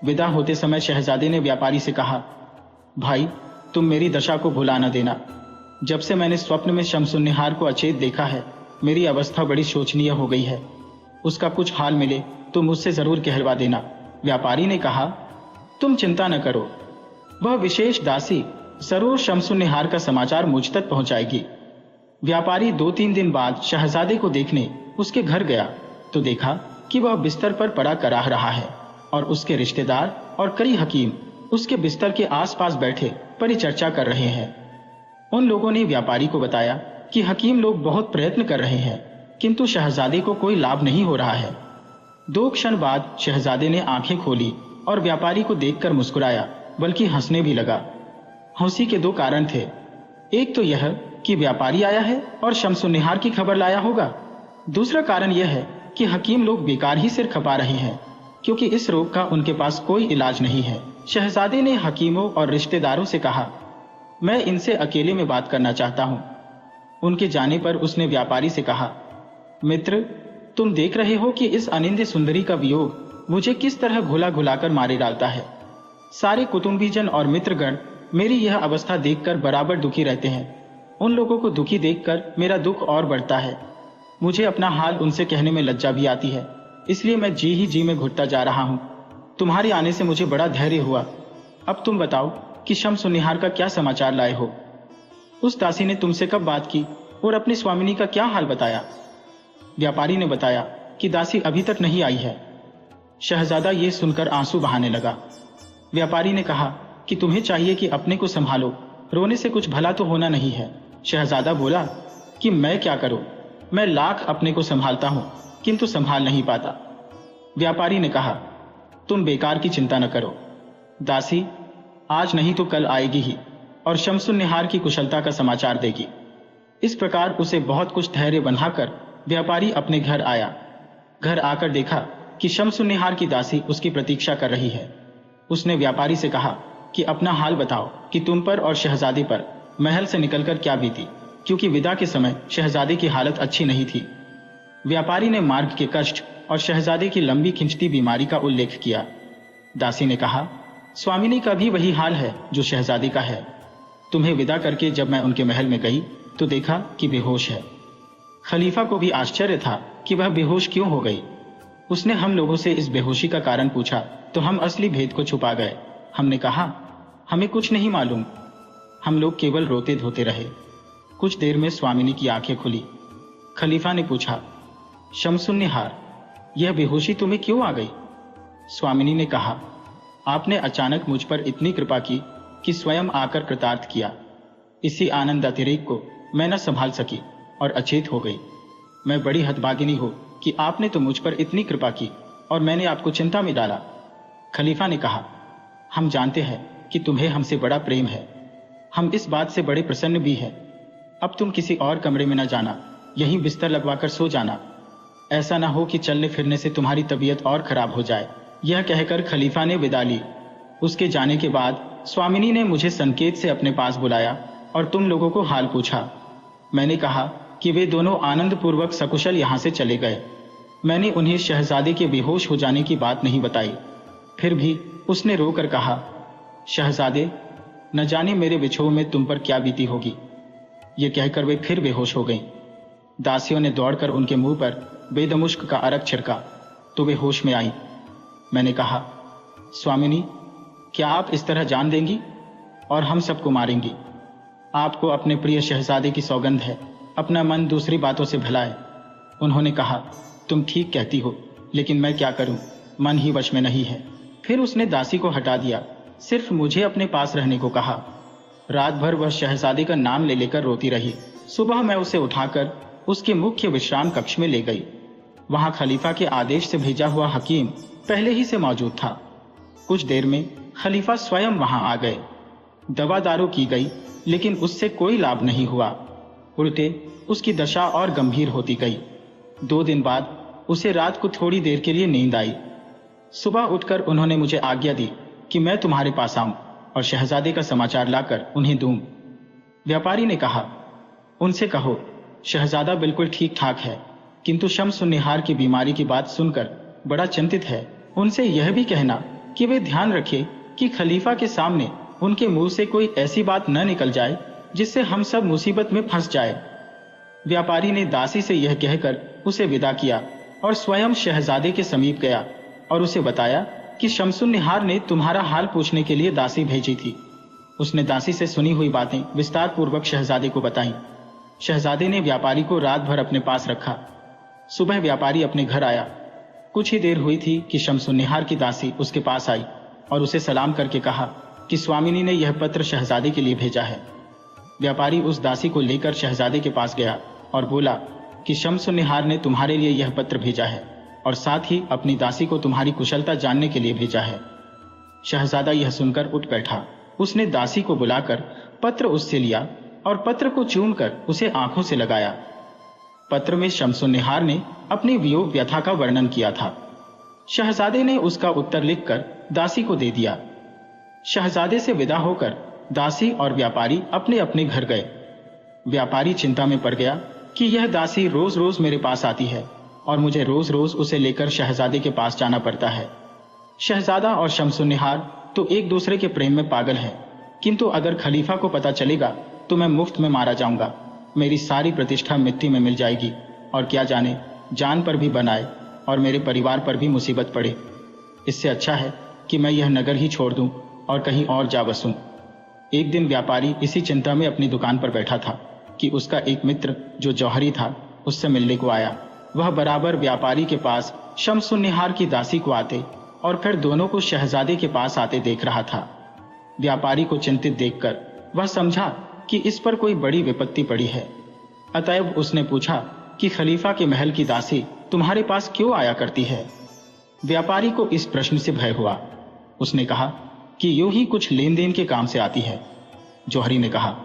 विदा होते समय शहजादे ने व्यापारी से कहा, भाई, तुम मेरी दशा को भुला न देना। जब से मैंने स्वप्न में शम्सुन्निहार को अचेत देखा है, मेरी अवस्था बड़ी शोचनीय हो गई है। उसका कुछ हाल मिले तो मुझसे जरूर कहलवा देना। व्यापारी ने कहा, तुम चिंता न करो, वह विशेष दासी जरूर शम्सुन्निहार का समाचार मुझ तक पहुंचाएगी। व्यापारी 2-3 दिन बाद शहजादे को देखने उसके घर गया तो देखा कि वह बिस्तर पर पड़ा कराह रहा है और उसके रिश्तेदार और कई हकीम उसके बिस्तर के आसपास बैठे परिचर्चा कर रहे हैं। उन लोगों ने व्यापारी को बताया कि हकीम लोग बहुत प्रयत्न कर रहे हैं, किंतु शहजादे को कोई लाभ नहीं हो रहा है। 2 क्षण बाद शहजादे ने आंखें खोली और व्यापारी को देखकर मुस्कुराया, बल्कि हंसने भी लगा। हंसी के 2 कारण थे। एक तो यह कि व्यापारी आया है और शम्सुन्निहार की खबर लाया होगा। दूसरा कारण यह है कि हकीम लोग बेकार ही सिर खपा रहे हैं, क्योंकि इस रोग का उनके पास कोई इलाज नहीं है। शहजादे ने हकीमों और रिश्तेदारों से कहा, मैं इनसे अकेले में बात करना चाहता हूं। उनके जाने पर उसने व्यापारी से कहा, मित्र, तुम देख रहे हो कि इस अनिंद्य सुंदरी का वियोग मुझे किस तरह घुला घुलाकर मारे डालता है। सारे कुटुंबीजन और मित्रगण मेरी यह अवस्था देखकर बराबर दुखी रहते हैं। उन लोगों को दुखी देखकर मेरा दुख और बढ़ता है। मुझे अपना हाल उनसे कहने में लज्जा भी आती है, इसलिए मैं जी ही जी में घुटता जा रहा हूँ। तुम्हारे आने से मुझे बड़ा धैर्य हुआ। अब तुम बताओ कि शम्स निहार का क्या समाचार लाए हो? उस दासी ने तुमसे कब बात की और अपनी स्वामिनी का क्या हाल बताया? व्यापारी ने बताया कि दासी अभी तक नहीं आई है। शहजादा ये सुनकर आंसू बहाने लगा। व्यापारी ने कहा कि तुम्हें चाहिए कि अपने को संभालो, रोने से कुछ भला तो होना नहीं है। शहजादा बोला कि मैं क्या करूं, मैं लाख अपने को संभालता हूं किंतु संभाल नहीं पाता। व्यापारी ने कहा तुम बेकार की चिंता न करो, दासी आज नहीं तो कल आएगी ही और शम्सुन निहार की कुशलता का समाचार देगी। इस प्रकार उसे बहुत कुछ धैर्य बंधाकर व्यापारी अपने घर आया। घर आकर देखा कि शम्सुन निहार की दासी उसकी प्रतीक्षा कर रही है। उसने व्यापारी से कहा कि अपना हाल बताओ कि तुम पर और शहजादे पर महल से निकलकर क्या बीती, क्योंकि विदा के समय शहजादे की हालत अच्छी नहीं थी। व्यापारी ने मार्ग के कष्ट और शहजादे की लंबी खिंचती बीमारी का उल्लेख किया। दासी ने कहा स्वामिनी का भी वही हाल है जो शहजादे का है। तुम्हें विदा करके जब मैं उनके महल में गई तो देखा कि बेहोश है। खलीफा को भी आश्चर्य था कि वह बेहोश क्यों हो गई। उसने हम लोगों से इस बेहोशी का कारण पूछा तो हम असली भेद को छुपा गए। हमने कहा हमें कुछ नहीं मालूम। हम लोग केवल रोते धोते रहे। कुछ देर में स्वामिनी की आंखें खुली। खलीफा ने पूछा शम्सुन निहार, यह बेहोशी तुम्हें क्यों आ गई? स्वामिनी ने कहा आपने अचानक मुझ पर इतनी कृपा की कि स्वयं आकर कृतार्थ किया। इसी आनंद अतिरेक को मैं न संभाल सकी और अचेत हो गई। मैं बड़ी हतभागिनी हूं कि आपने तो मुझ पर इतनी कृपा की और मैंने आपको चिंता में डाला। खलीफा ने कहा हम जानते हैं कि तुम्हें हमसे बड़ा प्रेम है। हम इस बात से बड़े प्रसन्न भी हैं। अब तुम किसी और कमरे में न जाना, यहीं बिस्तर लगवाकर सो जाना। ऐसा न हो कि चलने फिरने से तुम्हारी तबीयत और खराब हो जाए। यह कहकर खलीफा ने विदा ली। उसके जाने के बाद स्वामिनी ने मुझे संकेत से अपने पास बुलाया और तुम लोगों को हाल पूछा। मैंने कहा कि वे दोनों आनंद पूर्वक सकुशल यहां से चले गए। मैंने उन्हें शहजादे के बेहोश हो जाने की बात नहीं बताई। फिर भी उसने रोकर कहा शहजादे, न जाने मेरे विछोह में तुम पर क्या बीती होगी। ये कहकर वे फिर बेहोश हो गईं। दासियों ने दौड़कर उनके मुंह पर बेदमुश्क का अरक छिड़का तो वे होश में आई। मैंने कहा स्वामिनी, क्या आप इस तरह जान देंगी और हम सबको मारेंगी? आपको अपने प्रिय शहजादे की सौगंध है, अपना मन दूसरी बातों से भलाए। उन्होंने कहा तुम ठीक कहती हो, लेकिन मैं क्या करूं, मन ही वश में नहीं है। फिर उसने दासी को हटा दिया, सिर्फ मुझे अपने पास रहने को कहा। रात भर वह शहजादे का नाम ले लेकर रोती रही। सुबह मैं उसे उठाकर उसके मुख्य विश्राम कक्ष में ले गई। वहां खलीफा के आदेश से भेजा हुआ हकीम पहले ही से मौजूद था। कुछ देर में खलीफा स्वयं वहां आ गए। दवा दारू की गई, लेकिन उससे कोई लाभ नहीं हुआ। उल्टे उसकी दशा और गंभीर होती गई। 2 दिन बाद उसे रात को थोड़ी देर के लिए नींद आई। सुबह उठकर उन्होंने मुझे आज्ञा दी कि मैं तुम्हारे पास आऊं और शहजादे का समाचार लाकर उन्हें दूं। व्यापारी ने कहा उनसे कहो शहजादा बिल्कुल ठीक ठाक है, किंतु शम्स निहार की बीमारी की बात सुनकर बड़ा चिंतित है। उनसे यह भी कहना कि वे ध्यान रखे कि खलीफा के सामने उनके मुंह से कोई ऐसी बात न निकल जाए जिससे हम सब मुसीबत में फंस जाए। व्यापारी ने दासी से यह कहकर उसे विदा किया और स्वयं शहजादे के समीप गया और उसे बताया कि शम्सुन निहार ने तुम्हारा हाल पूछने के लिए दासी भेजी थी। उसने दासी से सुनी हुई बातें विस्तार पूर्वक शहजादे को बताईं। शहजादे ने व्यापारी को रात भर अपने पास रखा। सुबह व्यापारी अपने घर आया। कुछ ही देर हुई थी कि शम्सुन निहार की दासी उसके पास आई और उसे सलाम करके कहा कि स्वामिनी ने यह पत्र शहजादे के लिए भेजा है। व्यापारी उस दासी को लेकर शहजादे के पास गया और बोला कि शम्सुन निहार ने तुम्हारे लिए यह पत्र भेजा है और साथ ही अपनी दासी को तुम्हारी कुशलता जानने के लिए भेजा है। शहजादा यह सुनकर उठ बैठा। उसने दासी को बुलाकर पत्र उससे लिया और पत्र को चूमकर उसे आंखों से लगाया। पत्र में शम्सुन निहार ने अपनी वियोग व्यथा का वर्णन किया था। शहजादे ने उसका उत्तर लिखकर दासी को दे दिया। शहजादे से विदा होकर दासी और व्यापारी अपने अपने घर गए। व्यापारी चिंता में पड़ गया कि यह दासी रोज रोज मेरे पास आती है और मुझे रोज रोज उसे लेकर शहजादे के पास जाना पड़ता है। शहजादा और शम्सुन निहार तो एक दूसरे के प्रेम में पागल हैं, किंतु अगर खलीफा को पता चलेगा तो मैं मुफ्त में मारा जाऊंगा, मेरी सारी प्रतिष्ठा मिट्टी में मिल जाएगी और क्या जाने जान पर भी बनाए और मेरे परिवार पर भी मुसीबत पड़े। इससे अच्छा है कि मैं यह नगर ही छोड़ दूं और कहीं और जा बसूं। एक दिन व्यापारी इसी चिंता में अपनी दुकान पर बैठा था कि उसका एक मित्र जो जौहरी था उससे मिलने को आया। वह बराबर व्यापारी के पास शमसुन्निहार की दासी को आते और फिर दोनों को शहजादे के पास आते देख रहा था। व्यापारी को चिंतित देखकर वह समझा कि इस पर कोई बड़ी विपत्ति पड़ी है। अतएव उसने पूछा कि खलीफा के महल की दासी तुम्हारे पास क्यों आया करती है? व्यापारी को इस प्रश्न से भय हुआ। उसने कहा कि यूं ही कुछ लेन देन के काम से आती है। जौहरी ने कहा,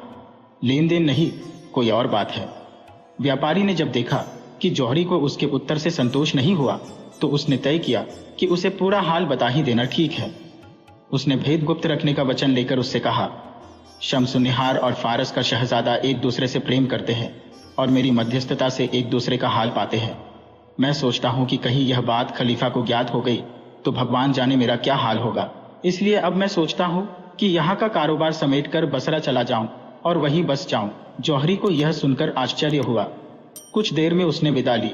लेन देन नहीं, कोई और बात है। व्यापारी ने जब देखा कि जौहरी को उसके उत्तर से संतोष नहीं हुआ तो उसने तय किया कि उसे पूरा हाल बता ही देना ठीक है। उसने भेद गुप्त रखने का वचन लेकर उससे कहा, शमसुन्निहार और फारस का शहजादा एक दूसरे से प्रेम करते हैं और मेरी मध्यस्थता से एक दूसरे का हाल पाते हैं। मैं सोचता हूं कि कहीं यह बात खलीफा को ज्ञात हो गई तो भगवान जाने मेरा क्या हाल होगा। इसलिए अब मैं सोचता हूं कि यहाँ का कारोबार समेटकर बसरा चला जाऊं और वहीं बस जाऊं। जौहरी को यह सुनकर आश्चर्य हुआ। कुछ देर में उसने विदा ली।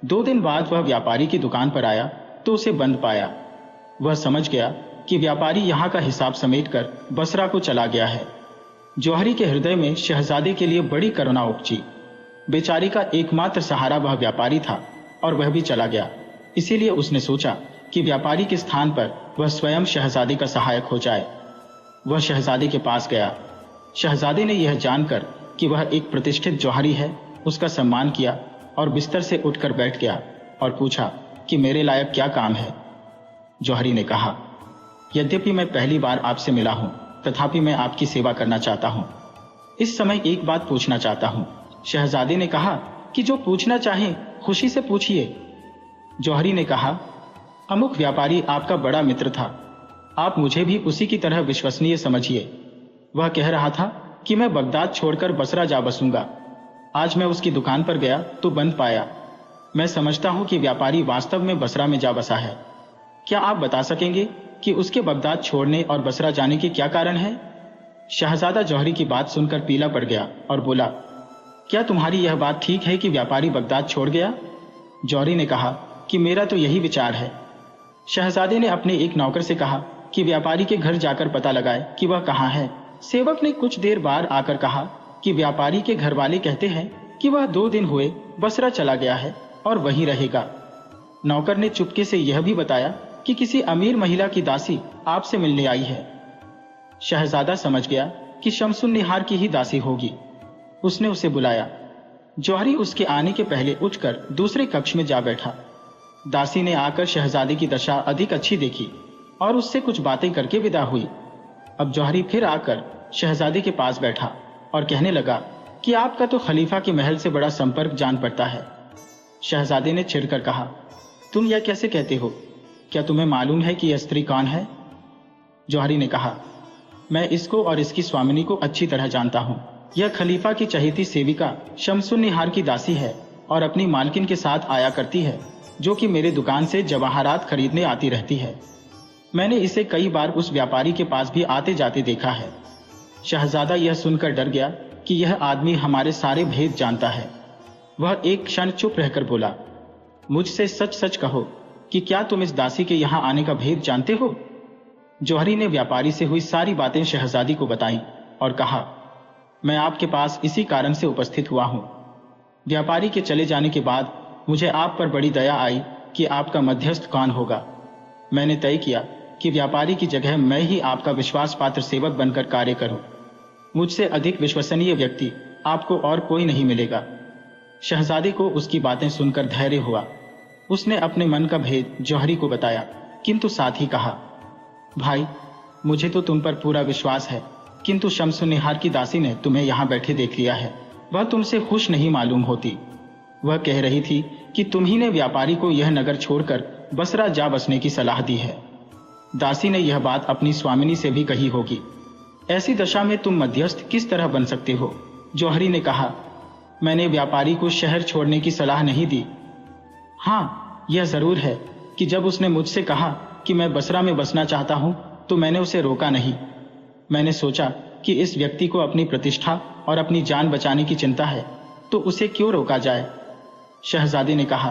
2 दिन बाद वह व्यापारी की दुकान पर आया तो उसे बंद पाया। वह समझ गया कि व्यापारी यहाँ का हिसाब समेटकर बसरा को चला गया है। जौहरी के हृदय में शहजादे के लिए बड़ी करुणा उपजी। बेचारी का एकमात्र सहारा वह व्यापारी था और वह भी चला गया। इसीलिए उसने सोचा कि व्यापारी के स्थान पर वह स्वयं शहजादे का सहायक हो जाए। वह शहजादे के पास गया। शहजादे ने यह जानकर कि वह एक प्रतिष्ठित जौहरी है उसका सम्मान किया और बिस्तर से उठकर बैठ गया और पूछा कि मेरे लायक क्या काम है। जौहरी ने कहा, यद्यपि मैं पहली बार आपसे मिला हूं तथापि मैं आपकी सेवा करना चाहता हूं। इस समय एक बात पूछना चाहता हूं। शहजादे ने कहा कि जो पूछना चाहें खुशी से पूछिए। जौहरी ने कहा, अमुक व्यापारी आपका बड़ा मित्र था, आप मुझे भी उसी की तरह विश्वसनीय समझिए। वह कह रहा था कि मैं बगदाद छोड़कर बसरा जा बसूंगा। आज मैं उसकी दुकान पर गया तो बंद पाया। मैं समझता हूं कि व्यापारी वास्तव में बसरा में जा बसा है। क्या आप बता सकेंगे कि उसके बगदाद छोड़ने और बसरा जाने के क्या कारण है? शहजादा जौहरी की बात सुनकर पीला पड़ गया और बोला, क्या तुम्हारी यह बात ठीक है कि व्यापारी बगदाद छोड़ गया? जौहरी ने कहा कि मेरा तो यही विचार है। शहजादे ने अपने एक नौकर से कहा कि व्यापारी के घर जाकर पता लगाए कि वह कहाँ है। सेवक ने कुछ देर बाद आकर कहा कि व्यापारी के घर वाले कहते हैं कि वह 2 दिन हुए बसरा चला गया है और वहीं रहेगा। नौकर ने चुपके से यह भी बताया कि किसी अमीर महिला की दासी आपसे मिलने आई है। शहजादा समझ गया कि शमसुन्निहार की ही दासी होगी। उसने उसे बुलाया। जौहरी उसके आने के पहले उठकर दूसरे कक्ष में जा बैठा। दासी ने आकर शहजादे की दशा अधिक अच्छी देखी और उससे कुछ बातें करके विदा हुई। अब जौहरी फिर आकर शहजादे के पास बैठा और कहने लगा कि आपका तो खलीफा के महल से बड़ा संपर्क जान पड़ता है। शहजादे ने चिढ़कर कहा, तुम यह कैसे कहते हो? क्या तुम्हें मालूम है कि यह स्त्री कौन है? जौहरी ने कहा, मैं इसको और इसकी स्वामिनी को अच्छी तरह जानता हूं। यह खलीफा की चहेती सेविका शमसुन्निहार की दासी है और अपनी मालकिन के साथ आया करती है, जो कि मेरे दुकान से जवाहरात खरीदने आती रहती है। मैंने इसे कई बार उस व्यापारी के पास भी आते जाते देखा है। शहजादा यह सुनकर डर गया कि यह आदमी हमारे सारे भेद जानता है। वह एक क्षण चुप रहकर बोला, मुझसे सच सच कहो कि क्या तुम इस दासी के यहां आने का भेद जानते हो? जौहरी ने व्यापारी से हुई सारी बातें शहजादी को बताई और कहा, मैं आपके पास इसी कारण से उपस्थित हुआ हूं। व्यापारी के चले जाने के बाद मुझे आप पर बड़ी दया आई कि आपका मध्यस्थ कौन होगा। मैंने तय किया कि व्यापारी की जगह मैं ही आपका विश्वास पात्र सेवक बनकर कार्य करूं। मुझसे अधिक विश्वसनीय व्यक्ति आपको और कोई नहीं मिलेगा। शहजादे को उसकी बातें सुनकर धैर्य हुआ। उसने अपने मन का भेद जौहरी को बताया, किंतु साथ ही कहा, भाई, मुझे तो तुम पर पूरा विश्वास है, किंतु शमसुन्निहार की दासी ने तुम्हें यहां बैठे देख लिया है। वह तुमसे खुश नहीं मालूम होती। वह कह रही थी कि तुम ही ने व्यापारी को यह नगर छोड़कर बसरा जा बसने की सलाह दी है। दासी ने यह बात अपनी स्वामिनी से भी कही होगी। ऐसी दशा में तुम मध्यस्थ किस तरह बन सकते हो? जौहरी ने कहा, मैंने व्यापारी को शहर छोड़ने की सलाह नहीं दी। हाँ, यह जरूर है कि जब उसने मुझसे कहा कि मैं बसरा में बसना चाहता हूं तो मैंने उसे रोका नहीं। मैंने सोचा कि इस व्यक्ति को अपनी प्रतिष्ठा और अपनी जान बचाने की चिंता है, तो उसे क्यों रोका जाए। शहजादे ने कहा,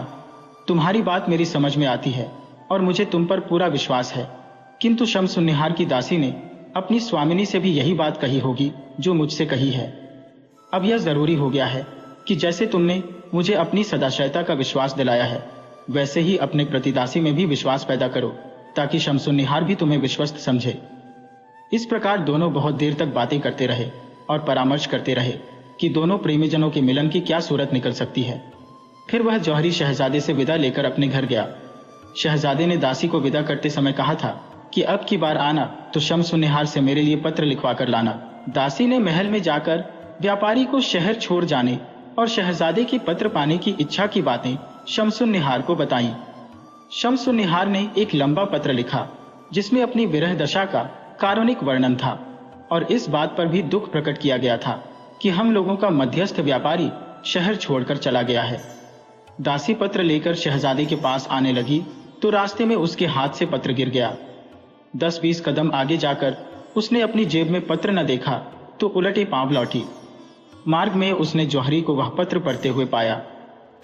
तुम्हारी बात मेरी समझ में आती है और मुझे तुम पर पूरा विश्वास है, किंतु शम्सुन्निहार की दासी ने अपनी स्वामिनी से भी यही बात कही होगी जो मुझसे कही है। अब यह जरूरी हो गया है कि जैसे तुमने मुझे अपनी सदाशयता का विश्वास दिलाया है, वैसे ही अपने प्रतिदासी में भी विश्वास पैदा करो, ताकि शम्सुन्निहार भी तुम्हें विश्वस्त समझे। इस प्रकार दोनों बहुत देर तक बातें करते रहे और परामर्श करते रहे कि दोनों प्रेमीजनों के मिलन की क्या सूरत निकल सकती है। फिर वह जौहरी शहजादे से विदा लेकर अपने घर गया। शहजादे ने दासी को विदा करते समय कहा था कि अब की बार आना तो शम्सुन्निहार से मेरे लिए पत्र लिखवा कर लाना। दासी ने महल में जाकर व्यापारी को शहर छोड़ जाने और शहजादे की पत्र पाने की इच्छा की बातें शम्सुन्निहार को बताईं। शम्सुन्निहार ने एक लंबा पत्र लिखा जिसमें अपनी विरह दशा का कारुणिक वर्णन था और इस बात पर भी दुख प्रकट किया गया था कि हम लोगों का मध्यस्थ व्यापारी शहर छोड़कर चला गया है। दासी पत्र लेकर शहजादे के पास आने लगी तो रास्ते में उसके हाथ से पत्र गिर गया। 10-20 कदम आगे जाकर उसने अपनी जेब में पत्र न देखा तो उलटे पांव लौटी। मार्ग में उसने जौहरी को वह पत्र पढ़ते हुए पाया।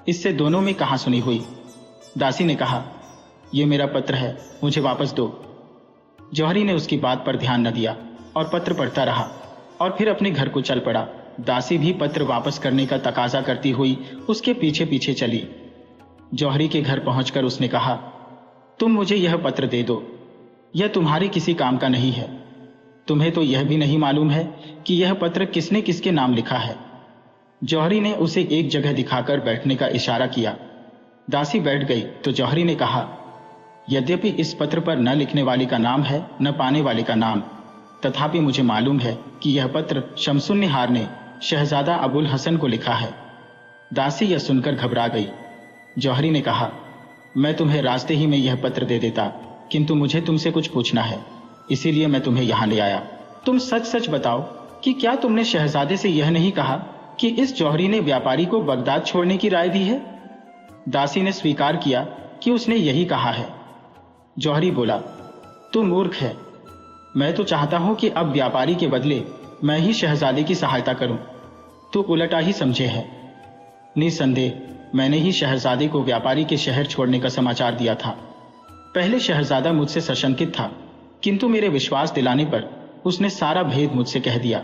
इससे दोनों में कहासुनी हुई। दासी ने कहा, यह मेरा पत्र है, मुझे वापस दो। जौहरी ने उसकी बात पर ध्यान न दिया और पत्र पढ़ता रहा और फिर अपने घर को चल पड़ा। दासी भी पत्र वापस करने का तकाजा करती हुई उसके पीछे पीछे चली। जौहरी के घर पहुंचकर उसने कहा, तुम मुझे यह पत्र दे दो, यह तुम्हारे किसी काम का नहीं है। तुम्हें तो यह भी नहीं मालूम है कि यह पत्र किसने किसके नाम लिखा है। जौहरी ने उसे एक जगह दिखाकर बैठने का इशारा किया। दासी बैठ गई तो जौहरी ने कहा, यद्यपि इस पत्र पर न लिखने वाली का नाम है न पाने वाले का नाम, तथापि मुझे मालूम है कि यह पत्र शम्सुन्निहार ने शहजादा अबुल हसन को लिखा है। दासी यह सुनकर घबरा गई। जौहरी ने कहा, मैं तुम्हें रास्ते ही में यह पत्र दे देता, किंतु मुझे तुमसे कुछ पूछना है, इसीलिए मैं तुम्हें यहां ले आया। तुम सच सच बताओ कि क्या तुमने शहजादे से यह नहीं कहा कि इस जौहरी ने व्यापारी को बगदाद छोड़ने की राय दी है। दासी ने स्वीकार किया कि उसने यही कहा है। जौहरी बोला, तू मूर्ख है। मैं तो चाहता हूं कि अब व्यापारी के बदले मैं ही शहजादे की सहायता करूं। तू उलटा ही समझे है। निसंदेह मैंने ही शहजादे को व्यापारी के शहर छोड़ने का समाचार दिया था। पहले शहजादा मुझसे सशंकित था, किंतु मेरे विश्वास दिलाने पर उसने सारा भेद मुझसे कह दिया।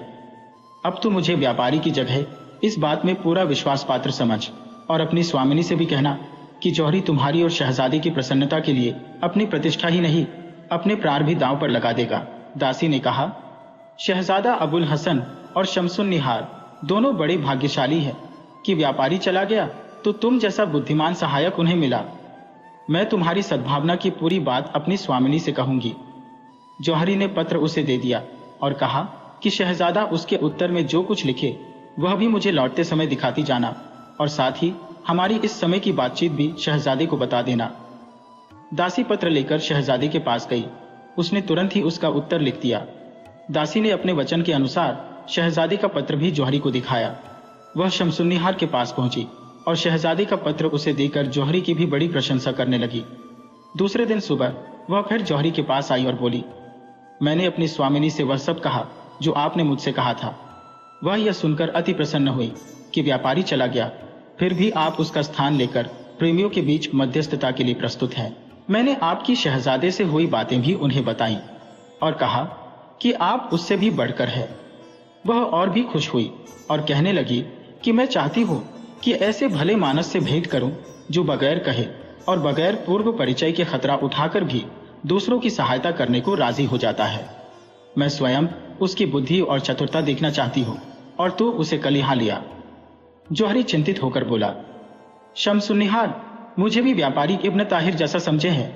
अब तो मुझे व्यापारी की जगह इस बात में पूरा विश्वास पात्र समझ और अपनी स्वामिनी से भी कहना कि जौहरी तुम्हारी और शहजादी की प्रसन्नता के लिए अपनी प्रतिष्ठा ही नहीं, अपने प्राण भी दांव पर लगा देगा। दासी ने कहा, शहजादा अबुल हसन और शम्सुन्निहार दोनों बड़े भाग्यशाली हैं कि व्यापारी चला गया तो तुम जैसा बुद्धिमान सहायक उन्हें मिला। मैं तुम्हारी सद्भावना की पूरी बात अपनी स्वामिनी से कहूंगी। जौहरी ने पत्र उसे दे दिया और कहा कि शहजादा उसके उत्तर में जो कुछ लिखे वह भी मुझे लौटते समय दिखाती जाना और साथ ही हमारी इस समय की बातचीत भी शहजादे को बता देना। दासी पत्र लेकर शहजादे के पास गई। उसने तुरंत ही उसका उत्तर लिख दिया। दासी ने अपने वचन के अनुसार शहजादे का पत्र भी जौहरी को दिखाया। वह शम्सुन्निहार के पास पहुंची और शहजादे का पत्र उसे देकर जौहरी की भी बड़ी प्रशंसा करने लगी। दूसरे दिन सुबह वह फिर जौहरी के पास आई और बोली, मैंने अपनी स्वामिनी से वह सब कहा जो आपने मुझसे कहा था। वह यह सुनकर अति प्रसन्न हुई कि व्यापारी चला गया, फिर भी आप उसका स्थान लेकर प्रेमियों के बीच मध्यस्थता के लिए प्रस्तुत हैं। मैंने आपकी शहजादे से हुई बातें भी उन्हें बताई और कहा कि आप उससे भी बढ़कर है। वह और भी खुश हुई और कहने लगी कि मैं चाहती हूँ कि ऐसे भले मानस से भेंट करूं जो बगैर कहे और बगैर पूर्व परिचय के खतरा उठाकर भी दूसरों की सहायता करने को राजी हो जाता है। मैं स्वयं उसकी बुद्धि और चतुरता देखना चाहती हूँ और तू उसे कल यहाँ लिया। जौहरी चिंतित होकर बोला, शम्सुन्निहार मुझे भी व्यापारी इब्न ताहिर जैसा समझे हैं।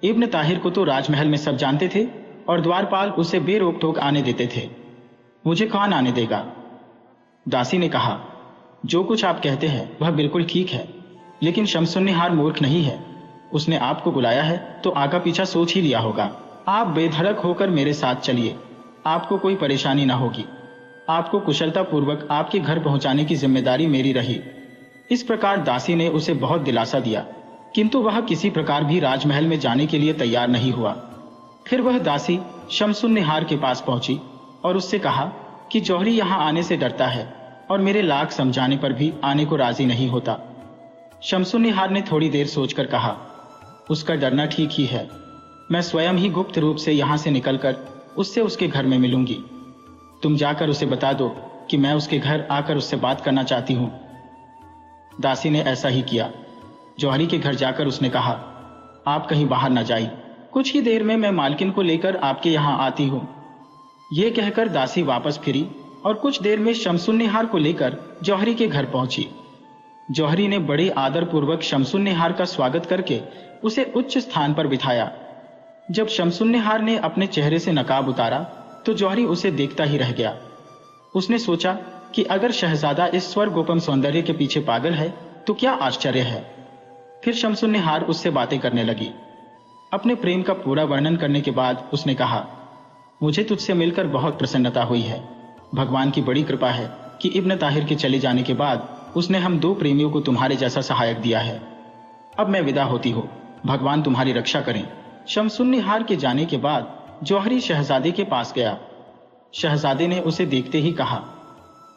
इब्न ताहिर को तो राजमहल में सब जानते थे और द्वारपाल उसे बेरोक टोक आने देते थे, मुझे कौन आने देगा। दासी ने कहा, जो कुछ आप कहते हैं वह बिल्कुल ठीक है, लेकिन शम्सुन्निहार मूर्ख नहीं है। उसने आपको बुलाया है तो आगा पीछा सोच ही लिया होगा। आप बेधड़क होकर मेरे साथ चलिए, आपको कोई परेशानी ना होगी। आपको कुशलता पूर्वक आपके घर पहुंचाने की जिम्मेदारी मेरी रही। इस प्रकार दासी ने उसे बहुत दिलासा दिया, किंतु वह किसी प्रकार भी राजमहल में जाने के लिए तैयार नहीं हुआ। फिर वह दासी शमसुन्निहार के पास पहुंची और उससे कहा कि जौहरी यहाँ आने से डरता है और मेरे लाख समझाने पर भी आने को राजी नहीं होता। शमसुन्निहार ने थोड़ी देर सोचकर कहा, उसका डरना ठीक ही है। मैं स्वयं ही गुप्त रूप से यहाँ से निकलकर उससे उसके घर में मिलूंगी। तुम जाकर उसे बता दो कि मैं उसके घर आकर उससे बात करना चाहती हूँ। दासी ने ऐसा ही किया। जौहरी के घर जाकर उसने कहा, आप कहीं बाहर न जाइए, कुछ ही देर में मैं मालकिन को लेकर आपके यहाँ आती हूँ। ये कहकर दासी वापस फिरी और कुछ देर में शमसुन्निहार को लेकर जौहरी के घर पहुंची। जौहरी ने बड़े आदरपूर्वक शमसुन्निहार का स्वागत करके उसे उच्च स्थान पर बिठाया। जब शमसुन्निहार ने अपने चेहरे से नकाब उतारा तो जौहरी उसे देखता ही रह गया। उसने सोचा कि अगर शहजादा इस स्वर्गोपम सौंदर्य के पीछे पागल है तो क्या आश्चर्य है। फिर शमसुन्निहार उससे बातें करने लगी। अपने प्रेम का पूरा वर्णन करने के बाद उसने कहा, मुझे तुझसे मिलकर बहुत प्रसन्नता हुई है। भगवान की बड़ी कृपा है कि इब्न ताहिर के चले जाने के बाद उसने हम दो प्रेमियों को तुम्हारे जैसा सहायक दिया है। अब मैं विदा होती हूँ, भगवान तुम्हारी रक्षा करें। शमसुन्निहार के जाने के बाद जौहरी शहजादे के पास गया। शहजादे ने उसे देखते ही कहा,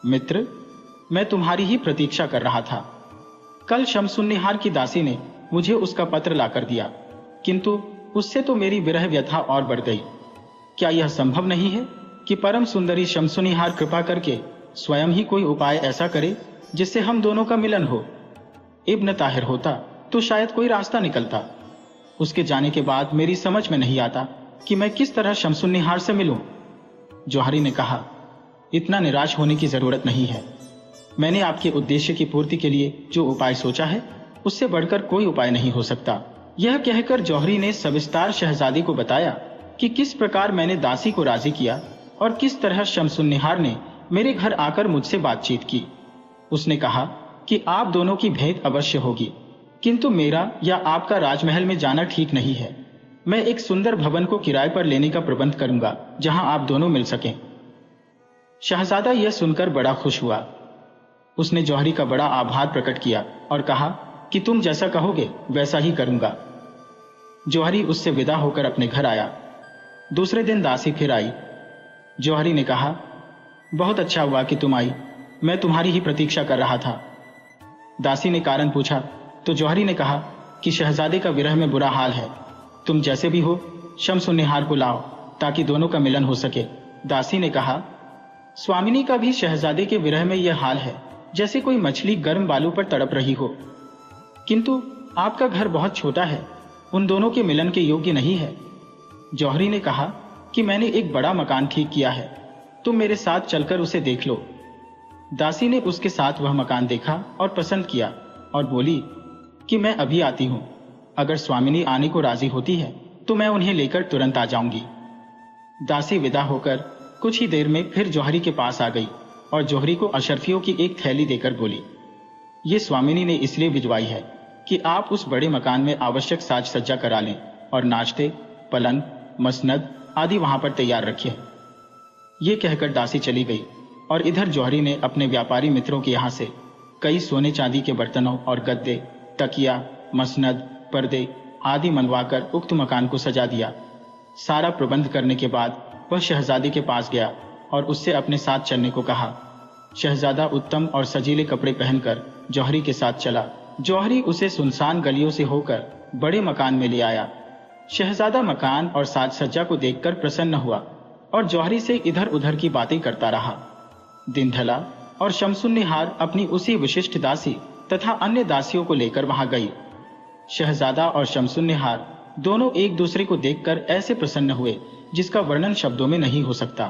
मित्र, मैं तुम्हारी ही प्रतीक्षा कर रहा था। कल शमसुन्निहार की दासी ने मुझे उसका पत्र लाकर दिया, किंतु उससे तो मेरी विरह व्यथा और बढ़ गई। क्या यह संभव नहीं है कि परम सुंदरी शमसुन्निहार कृपा करके स्वयं ही कोई उपाय ऐसा करे जिससे हम दोनों का मिलन हो। इब्न ताहिर होता तो शायद कोई रास्ता निकलता। उसके जाने के बाद मेरी समझ में नहीं आता कि मैं किस तरह शमसुन्निहार से मिलूं। जौहरी ने कहा, इतना निराश होने की जरूरत नहीं है। मैंने आपके उद्देश्य की पूर्ति के लिए जो उपाय सोचा है उससे बढ़कर कोई उपाय नहीं हो सकता। यह कहकर जौहरी ने सविस्तार शहजादी को बताया कि किस प्रकार मैंने दासी को राजी किया और किस तरह शमसुन्निहार ने मेरे घर आकर मुझसे बातचीत की। उसने कहा कि आप दोनों की भेंट अवश्य होगी, किंतु मेरा या आपका राजमहल में जाना ठीक नहीं है। मैं एक सुंदर भवन को किराए पर लेने का प्रबंध करूंगा जहां आप दोनों मिल सकें। शहजादा यह सुनकर बड़ा खुश हुआ। उसने जौहरी का बड़ा आभार प्रकट किया और कहा कि तुम जैसा कहोगे वैसा ही करूंगा। जौहरी उससे विदा होकर अपने घर आया। दूसरे दिन दासी फिर आई। जौहरी ने कहा, बहुत अच्छा हुआ कि तुम आई, मैं तुम्हारी ही प्रतीक्षा कर रहा था। दासी ने कारण पूछा तो जौहरी ने कहा कि शहजादे का विरह में बुरा हाल है। तुम जैसे भी हो शमसुन्निहार को लाओ ताकि दोनों का मिलन हो सके। दासी ने कहा, स्वामिनी का भी शहजादे के विरह में यह हाल है जैसे कोई मछली गर्म बालू पर तड़प रही हो, किंतु आपका घर बहुत छोटा है, उन दोनों के मिलन के योग्य नहीं है। जौहरी ने कहा कि मैंने एक बड़ा मकान ठीक किया है, तुम मेरे साथ चलकर उसे देख लो। दासी ने उसके साथ वह मकान देखा और पसंद किया और बोली कि मैं अभी आती हूं। अगर स्वामिनी आने को राजी होती है तो मैं उन्हें लेकर तुरंत आ जाऊंगी। दासी विदा होकर कुछ ही देर में फिर जौहरी के पास आ गई और जौहरी को अशर्फियों की एक थैली देकर बोली, ये स्वामिनी ने इसलिए भिजवाई है कि आप उस बड़े मकान में आवश्यक साज सज्जा करा लें और नाश्ते, पलंग, मसनद आदि वहां पर तैयार रखिए। ये कहकर दासी चली गई और इधर जौहरी ने अपने व्यापारी मित्रों के यहाँ से कई सोने चांदी के बर्तनों और गद्दे, तकिया, मसनद, पर्दे आदि मंगवाकर उक्त मकान को सजा दिया। सारा प्रबंध करने के बाद वह शहजादे के पास गया और उससे अपने साथ चलने को कहा। शहजादा उत्तम और सजीले कपड़े पहनकर जौहरी के साथ चला। जौहरी उसे सुनसान गलियों से होकर बड़े मकान में ले आया। शहजादा मकान और साज सज्जा को देखकर प्रसन्न हुआ और जौहरी से इधर उधर की बातें करता रहा। दिन ढला और शमसुन्निहार अपनी उसी विशिष्ट दासी तथा अन्य दासियों को लेकर वहां गई। शहजादा और शमसुन्निहार दोनों एक दूसरे को देखकर ऐसे प्रसन्न हुए जिसका वर्णन शब्दों में नहीं हो सकता।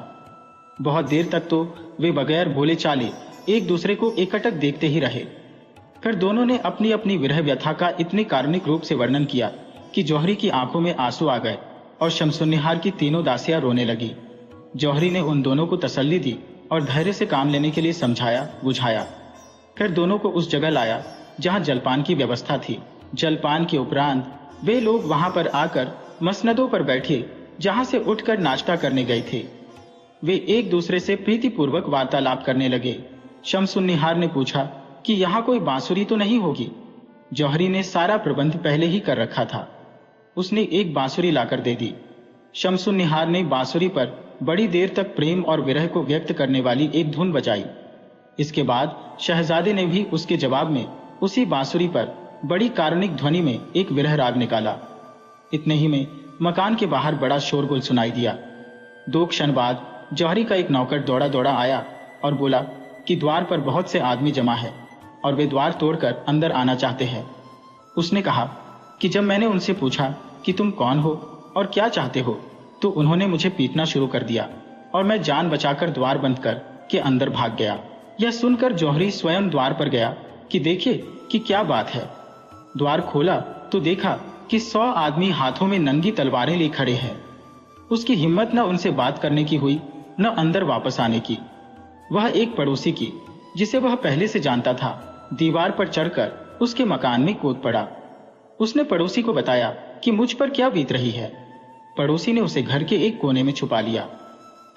बहुत देर तक तो वे बगैर बोले चाले एक दूसरे को एकटक देखते ही रहे। फिर दोनों ने अपनी अपनी विरह व्यथा का इतने कारुणिक रूप से वर्णन किया कि जौहरी की आंखों में आंसू आ गए और शमसुन्निहार की तीनों दासियां रोने लगी। जौहरी ने उन दोनों को तसल्ली दी और धैर्य से काम लेने के लिए समझाया बुझाया। फिर दोनों को उस जगह लाया जहां जलपान की व्यवस्था थी। जलपान के उपरांत वे लोग वहां पर आकर मसनदों पर बैठे जहां से उठकर नाश्ता करने गए थे। वे एक दूसरे से प्रीतिपूर्वक वार्तालाप करने लगे। शमसुन्निहार ने पूछा कि यहाँ कोई बांसुरी तो नहीं होगी। जौहरी ने सारा प्रबंध पहले ही कर रखा था। उसने एक बांसुरी लाकर दे दी। शमसुन्निहार ने बांसुरी पर बड़ी देर तक प्रेम और विरह को व्यक्त करने वाली एक धुन बजाई। इसके बाद शहजादे ने भी उसके जवाब में उसी बांसुरी पर बड़ी कारुणिक ध्वनि में एक विरह राग निकाला। इतने ही में मकान के बाहर बड़ा शोरगुल सुनाई दिया। 2 क्षण बाद जौहरी का एक नौकर दौड़ा दौड़ा आया और बोला कि द्वार पर बहुत से आदमी जमा है और वे द्वार तोड़कर अंदर आना चाहते हैं। उसने कहा कि जब मैंने उनसे पूछा कि तुम कौन हो और क्या चाहते हो, तो उन्होंने मुझे पीटना शुरू कर दिया और मैं जान बचाकर द्वार बंद कर के अंदर भाग गया। यह सुनकर जौहरी स्वयं द्वार पर गया कि देखे कि क्या बात है। द्वार खोला तो देखा कि 100 आदमी हाथों में नंगी तलवारें ले खड़े हैं। उसकी हिम्मत न उनसे बात करने की हुई न अंदर वापस आने की। वह एक पड़ोसी की, जिसे वह पहले से जानता था, दीवार पर चढ़कर उसके मकान में कूद पड़ा। उसने पड़ोसी को बताया कि मुझ पर क्या बीत रही है। पड़ोसी ने उसे घर के एक कोने में छुपा लिया।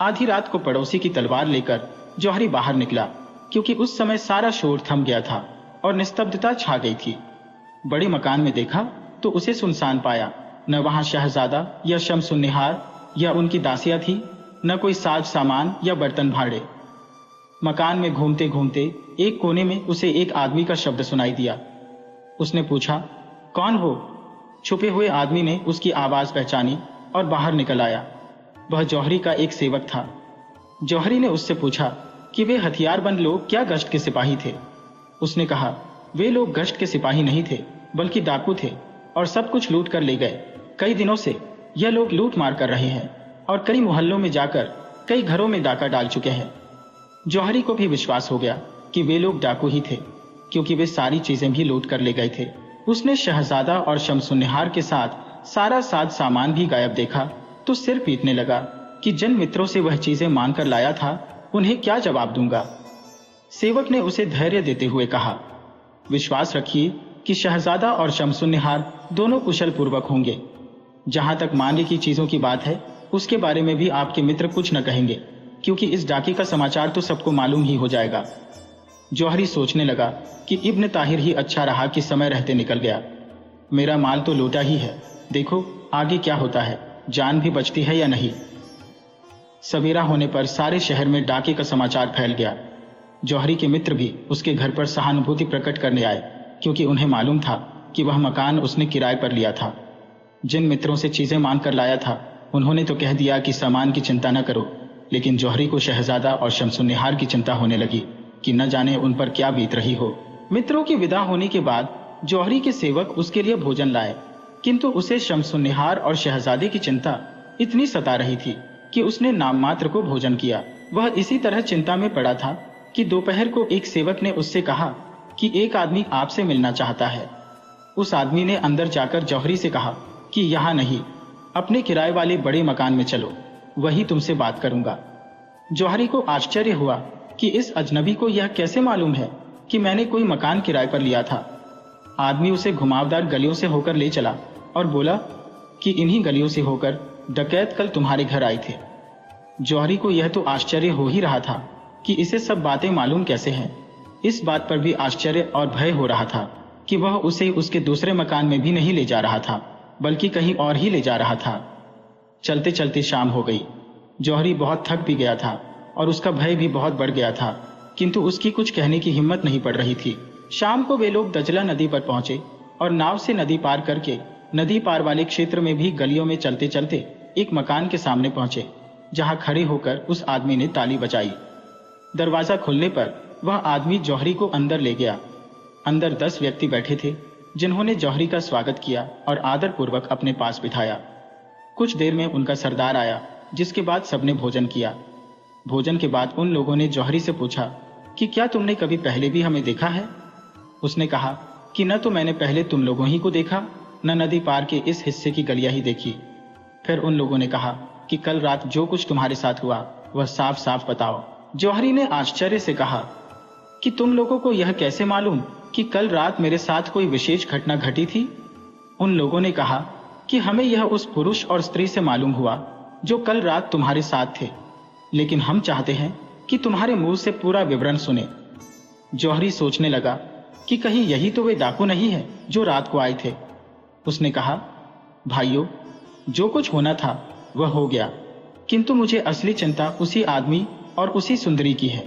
आधी रात को पड़ोसी की तलवार लेकर जौहरी बाहर निकला, क्योंकि उस समय सारा शोर थम गया था और निस्तब्धता छा गई थी। बड़े मकान में देखा तो उसे सुनसान पाया। न वहां शहजादा या शमसुन्निहार या उनकी दासियां थी, न कोई साज सामान या बर्तन भाड़े। मकान में घूमते घूमते एक कोने में उसे एक आदमी का शब्द सुनाई दिया। उसने पूछा, कौन हो? छुपे हुए आदमी ने उसकी आवाज पहचानी और बाहर निकल आया। वह जौहरी का एक सेवक था। जौहरी ने उससे पूछा कि वे हथियारबंद लोग क्या गश्त के सिपाही थे। उसने कहा, वे लोग गश्त के सिपाही नहीं थे, बल्कि डाकू थे और सब कुछ लूट कर ले गए। कई दिनों से यह लोग लूट मार कर रहे हैं और कई मोहल्लों में जाकर कई घरों में डाका डाल चुके हैं। जौहरी को भी विश्वास हो गया कि वे लोग डाकू ही थे, क्योंकि वे सारी चीजें भी लूट कर ले गए थे। उसने शहजादा और शमसुन्निहार के साथ सारा साज सामान भी गायब देखा तो सिर पीटने लगा कि जिन मित्रों से वह चीजें मांग कर लाया था उन्हें क्या जवाब दूंगा। सेवक ने उसे धैर्य देते हुए कहा, विश्वास रखिए कि शहजादा और शमसुन्निहार दोनों कुशल पूर्वक होंगे। जहां तक मांगे की चीजों की बात है, उसके बारे में भी आपके मित्र कुछ न कहेंगे, क्योंकि इस डाके का समाचार तो सबको मालूम ही हो जाएगा। जौहरी सोचने लगा कि इब्न ताहिर ही अच्छा रहा कि समय रहते निकल गया। मेरा माल तो लूटा ही है, देखो आगे क्या होता है, जान भी बचती है या नहीं। सवेरा होने पर सारे शहर में डाके का समाचार फैल गया। जौहरी के मित्र भी उसके घर पर सहानुभूति प्रकट करने आए, क्योंकि उन्हें मालूम था कि वह मकान उसने किराए पर लिया था। जिन मित्रों से चीजें मांग कर लाया था उन्होंने तो कह दिया कि सामान की चिंता न करो, लेकिन जौहरी को शहजादा और शमसुन्निहार की चिंता होने लगी कि न जाने उन पर क्या बीत रही हो। मित्रों की विदा होने के बाद जौहरी के सेवक उसके लिए भोजन लाए, किंतु उसे शमसुन्निहार और शहजादे की चिंता इतनी सता रही थी कि उसने नाम मात्र को भोजन किया। वह इसी तरह चिंता में पड़ा था कि दोपहर को एक सेवक ने उससे कहा कि एक आदमी आपसे मिलना चाहता है। उस आदमी ने अंदर जाकर जौहरी से कहा कि यहाँ नहीं, अपने किराए वाले बड़े मकान में चलो, वही तुमसे बात करूंगा। जौहरी को आश्चर्य हुआ कि इस अजनबी को यह कैसे मालूम है कि मैंने कोई मकान किराए पर लिया था। आदमी उसे घुमावदार गलियों से होकर ले चला और बोला कि इन्हीं गलियों से होकर डकैत कल तुम्हारे घर आए थे। जौहरी को यह तो आश्चर्य हो ही रहा था कि इसे सब बातें मालूम कैसे हैं। इस बात पर भी आश्चर्य और भय हो रहा था कि वह उसे उसके दूसरे मकान में भी नहीं ले जा रहा था, बल्कि कहीं और ही ले जा रहा था। चलते चलते शाम हो गई। जौहरी बहुत थक भी गया था और उसका भय भी बहुत बढ़ गया था, किंतु उसकी कुछ कहने की हिम्मत नहीं पड़ रही थी। शाम को वे लोग दजला नदी पर पहुंचे और नाव से नदी पार करके नदी पार वाले क्षेत्र में भी गलियों में चलते चलते एक मकान के सामने पहुंचे, जहां खड़े होकर उस आदमी ने ताली बजाई। दरवाजा खुलने पर वह आदमी जौहरी को अंदर ले गया। अंदर 10 व्यक्ति बैठे थे, जिन्होंने जौहरी का स्वागत किया और आदर पूर्वक अपने पास बिठाया। कुछ देर में उनका सरदार आया, जिसके बाद सबने भोजन किया। भोजन के बाद उन लोगों ने जौहरी से पूछा कि क्या तुमने कभी पहले भी हमें देखा है? उसने कहा कि न तो मैंने पहले तुम लोगों ही को देखा, न नदी पार के इस हिस्से की गलियां ही देखी। फिर उन लोगों ने कहा कि कल रात जो कुछ तुम्हारे साथ हुआ वह साफ साफ बताओ। जौहरी ने आश्चर्य से कहा कि तुम लोगों को यह कैसे मालूम कि कल रात मेरे साथ कोई विशेष घटना घटी थी? उन लोगों ने कहा कि हमें यह उस पुरुष और स्त्री से मालूम हुआ जो कल रात तुम्हारे साथ थे, लेकिन हम चाहते हैं कि तुम्हारे मुंह से पूरा विवरण सुने। जौहरी सोचने लगा कि कहीं यही तो वे डाकू नहीं है जो रात को आए थे। उसने कहा, भाइयों, जो कुछ होना था वह हो गया, किंतु मुझे असली चिंता उसी आदमी और उसी सुंदरी की है।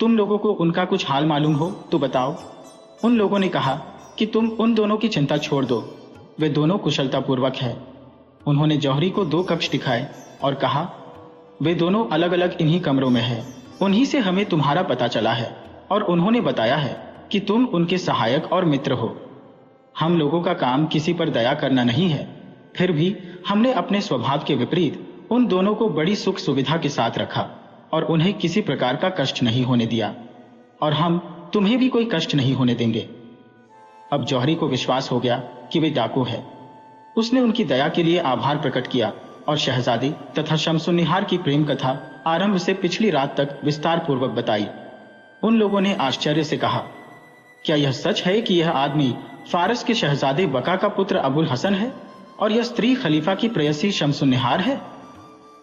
तुम लोगों को उनका कुछ हाल मालूम हो तो बताओ। उन लोगों ने कहा कि तुम उन दोनों की चिंता छोड़ दो, वे दोनों कुशलतापूर्वक है। उन्होंने जौहरी को 2 कक्ष दिखाए और कहा, वे दोनों अलग अलग इन्हीं कमरों में है। उन्हीं से हमें तुम्हारा पता चला है और उन्होंने बताया है कि तुम उनके सहायक और मित्र हो। हम लोगों का काम किसी पर दया करना नहीं है, फिर भी हमने अपने स्वभाव के विपरीत उन दोनों को बड़ी सुख सुविधा के साथ रखा और उन्हें किसी प्रकार का कष्ट नहीं होने दिया, और हम तुम्हें भी कोई कष्ट नहीं होने देंगे। अब जौहरी को विश्वास हो गया कि वे डाकू है। उसने उनकी दया के लिए आभार प्रकट किया और शहजादी तथा शमसुन्निहार की प्रेम कथा आरंभ से पिछली रात तक विस्तार पूर्वक बताई। उन लोगों ने आश्चर्य से कहा, क्या यह सच है कि यह आदमी फारस के शहजादे बका का पुत्र अबुल हसन है और यह स्त्री खलीफा की प्रेयसी शमसुन्निहार है?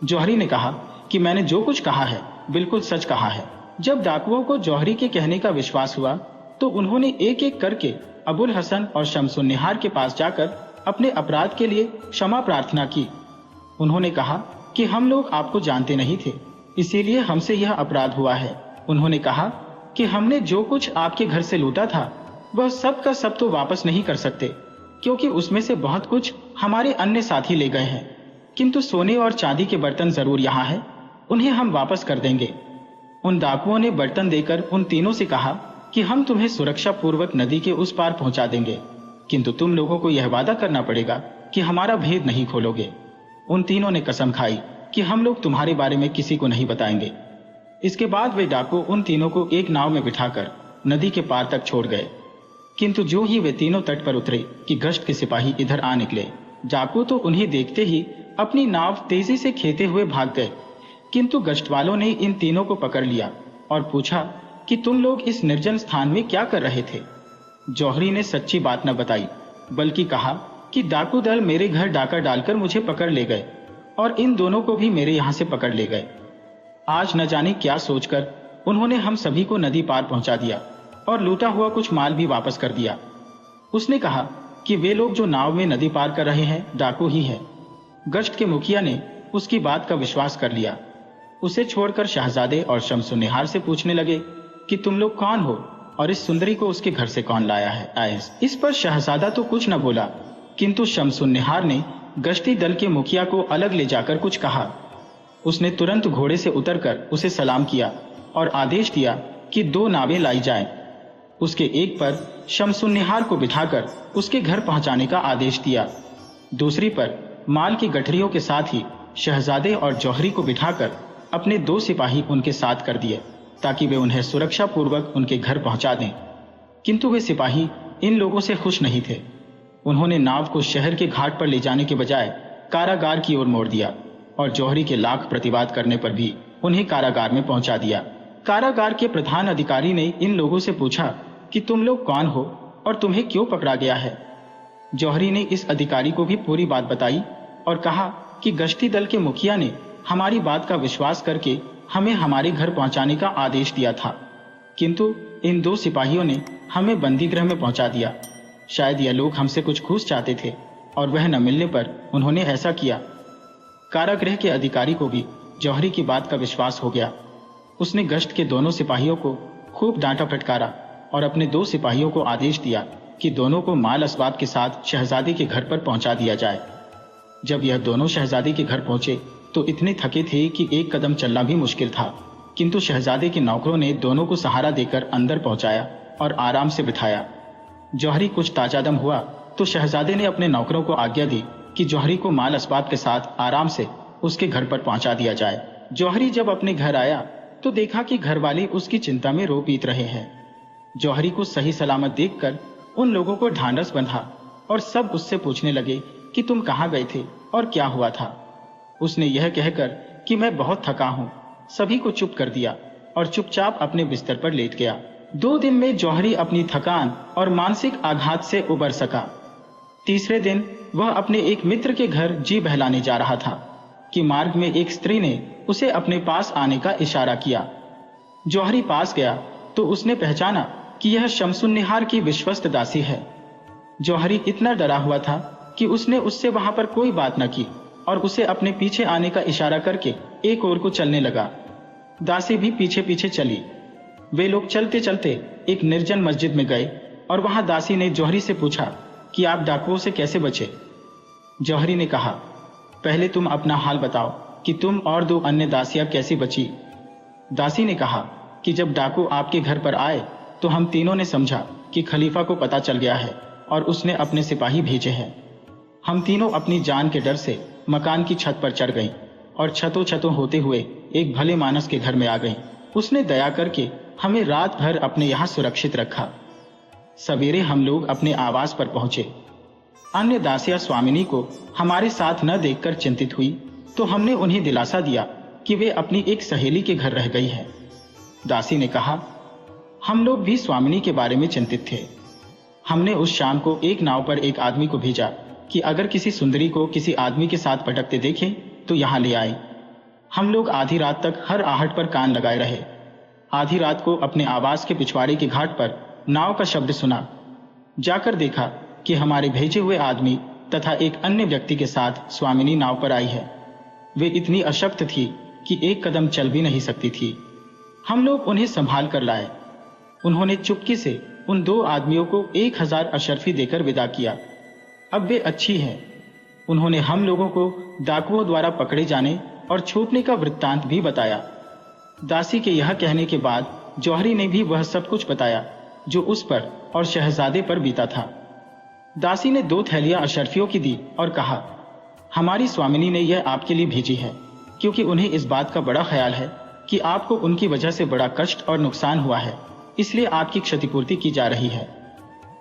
जौहरी ने कहा कि मैंने जो कुछ कहा है बिल्कुल सच कहा है। जब डाकुओं को जौहरी के कहने का विश्वास हुआ तो उन्होंने एक एक करके अबुल हसन और शमसुन्निहार के पास जाकर अपने अपराध के लिए क्षमा प्रार्थना की। उन्होंने कहा कि हम लोग आपको जानते नहीं थे, इसीलिए हमसे यह अपराध हुआ है। उन्होंने कहा कि हमने जो कुछ आपके घर से लूटा था वह सब का सब तो वापस नहीं कर सकते, क्योंकि उसमें से बहुत कुछ हमारे अन्य साथी ले गए हैं, किंतु सोने और चांदी के बर्तन जरूर यहाँ है, उन्हें हम वापस कर देंगे। उन डाकुओं ने बर्तन देकर उन तीनों से कहा कि हम तुम्हें सुरक्षा पूर्वक नदी के उस पार पहुंचा देंगे, किंतु तुम लोगों को यह वादा करना पड़ेगा कि हमारा भेद नहीं खोलोगे। उन तीनों ने कसम खाई कि हम लोग तुम्हारे बारे में किसी को नहीं बताएंगे। इसके बाद वे डाकू उन तीनों को एक नाव में बिठाकर नदी के पार तक छोड़ गए, किंतु जो ही वे तीनों तट पर उतरे कि गश्त के सिपाही इधर आ निकले। डाकू तो उन्हें देखते ही अपनी नाव तेजी से खेते हुए भाग गए, किंतु गश्त वालों ने इन तीनों को पकड़ लिया और पूछा कि तुम लोग इस निर्जन स्थान में क्या कर रहे थे? जौहरी ने सच्ची बात न बताई, बल्कि कहा कि डाकू दल मेरे घर डाका डालकर मुझे पकड़ ले गए और इन दोनों को भी मेरे यहाँ से पकड़ ले गए। आज न जाने क्या सोचकर उन्होंने हम सभी को नदी पार पहुंचा दिया और लूटा हुआ कुछ माल भी वापस कर दिया। उसने कहा कि वे लोग जो नाव में नदी पार कर रहे हैं डाकू ही है। गश्त के मुखिया ने उसकी बात का विश्वास कर लिया। उसे छोड़कर शहजादे और शमसुन्निहार से पूछने लगे कि तुम लोग कौन हो और इस सुंदरी को उसके घर से कौन लाया है? इस पर शहजादा तो कुछ न बोला, किंतु शमसुन्निहार ने गश्ती दल के मुखिया को अलग ले जाकर कुछ कहा। उसने तुरंत घोड़े से उतरकर उसे सलाम किया और आदेश दिया कि 2 नावें लाई जाएं। उसके एक पर शमसुन्निहार को बिठाकर उसके घर पहुंचाने का आदेश दिया, दूसरी पर माल की गठरियों के साथ ही शहजादे और जौहरी को बिठाकर अपने 2 सिपाही उनके साथ कर दिए ताकि वे उन्हें सुरक्षा पूर्वक उनके घर पहुंचा दें। किंतु वे सिपाही इन लोगों से खुश नहीं थे। उन्होंने नाव को शहर के घाट पर ले जाने के बजाय कारागार की ओर मोड़ दिया और जौहरी के लाख प्रतिवाद करने पर भी उन्हें कारागार में पहुंचा दिया। कारागार के प्रधान अधिकारी ने इन लोगों से पूछा कि तुम लोग कौन हो और तुम्हें क्यों पकड़ा गया है? जौहरी ने इस अधिकारी को भी पूरी बात बताई और कहा कि गश्ती दल के मुखिया ने हमारी बात का विश्वास करके हमें हमारे घर पहुंचाने का आदेश दिया था, किंतु इन 2 सिपाहियों ने हमें बंदीगृह में पहुंचा दिया। शायद यह लोग हमसे कुछ घूस चाहते थे और वह न मिलने पर उन्होंने ऐसा किया। कारागृह के अधिकारी को भी जौहरी की बात का विश्वास हो गया। उसने गश्त के दोनों सिपाहियों को खूब डांटा फटकारा और अपने 2 सिपाहियों को आदेश दिया कि दोनों को माल असबाब के साथ शहजादी के घर पर पहुंचा दिया जाए। जब यह दोनों शहजादी के घर पहुंचे तो इतने थके थे कि एक कदम चलना भी मुश्किल था, किंतु शहजादे के नौकरों ने दोनों को सहारा देकर अंदर पहुंचाया और आराम से बिठाया। जौहरी कुछ ताजादम हुआ तो शहजादे ने अपने नौकरों को आज्ञा दी कि जौहरी को माल असबाब के साथ आराम से उसके घर पर पहुंचा दिया जाए। जौहरी जब अपने घर आया तो देखा कि घरवाली उसकी चिंता में रो पीट रहे हैं। जौहरी को सही सलामत देखकर उन लोगों को ढांढस बंधा और सब उससे पूछने लगे कि तुम कहाँ गए थे और क्या हुआ था। उसने यह कहकर कि मैं बहुत थका हूं, सभी को चुप कर दिया और चुपचाप अपने बिस्तर पर लेट गया। 2 दिन में जौहरी अपनी थकान और मानसिक आघात से उबर सका। तीसरे दिन वह अपने एक मित्र के घर जी बहलाने जा रहा था कि मार्ग में एक स्त्री ने उसे अपने पास आने का इशारा किया। जौहरी पास गया तो उसने पहचाना कि यह शमसुन्निहार की विश्वस्त दासी है। जौहरी इतना डरा हुआ था कि उसने उससे वहां पर कोई बात न की और उसे अपने पीछे आने का इशारा करके एक ओर को चलने लगा। दासी भी पीछे पीछे चली। वे लोग चलते चलते एक निर्जन मस्जिद में गए और वहां दासी ने जौहरी से पूछा कि आप डाकुओं से कैसे बचे। जौहरी ने कहा, पहले तुम अपना हाल बताओ कि तुम और 2 अन्य दासियां कैसी बची। दासी ने कहा कि जब डाकू आपके घर पर आए तो हम तीनों ने समझा कि खलीफा को पता चल गया है और उसने अपने सिपाही भेजे हैं। हम तीनों अपनी जान के डर से मकान की छत पर चढ़ गईं और छतों छतों होते हुए एक भले मानस के घर में आ गईं। उसने दया करके हमें रात भर अपने यहाँ सुरक्षित रखा। सवेरे हम लोग अपने आवास पर पहुंचे। अन्य दासियां स्वामिनी को हमारे साथ न देखकर चिंतित हुई तो हमने उन्हें दिलासा दिया कि वे अपनी एक सहेली के घर रह गई है। दासी ने कहा, हम लोग भी स्वामिनी के बारे में चिंतित थे। हमने उस शाम को एक नाव पर एक आदमी को भेजा कि अगर किसी सुंदरी को किसी आदमी के साथ भटकते देखे तो यहाँ ले आए। हम लोग आधी रात तक हर आहट पर कान लगाए रहे। आधी रात को अपने आवास के पिछवाड़े के घाट पर नाव का शब्द सुना। जाकर देखा कि हमारे भेजे हुए आदमी तथा एक अन्य व्यक्ति के साथ स्वामिनी नाव पर आई है। वे इतनी अशक्त थी कि एक कदम चल भी नहीं सकती थी। हम लोग उन्हें संभाल कर लाए। उन्होंने चुपके से उन 2 आदमियों को 1000 अशर्फी देकर विदा किया। अब वे अच्छी हैं। उन्होंने हम लोगों को डाकुओं द्वारा पकड़े जाने और छूटने का वृत्तांत भी बताया। दासी के यह कहने के बाद जौहरी ने भी वह सब कुछ बताया जो उस पर और शहजादे पर बीता था। दासी ने 2 थैलियां अशर्फियों की दी और कहा, हमारी स्वामिनी ने यह आपके लिए भेजी है क्योंकि उन्हें इस बात का बड़ा ख्याल है कि आपको उनकी वजह से बड़ा कष्ट और नुकसान हुआ है, इसलिए आपकी क्षतिपूर्ति की जा रही है।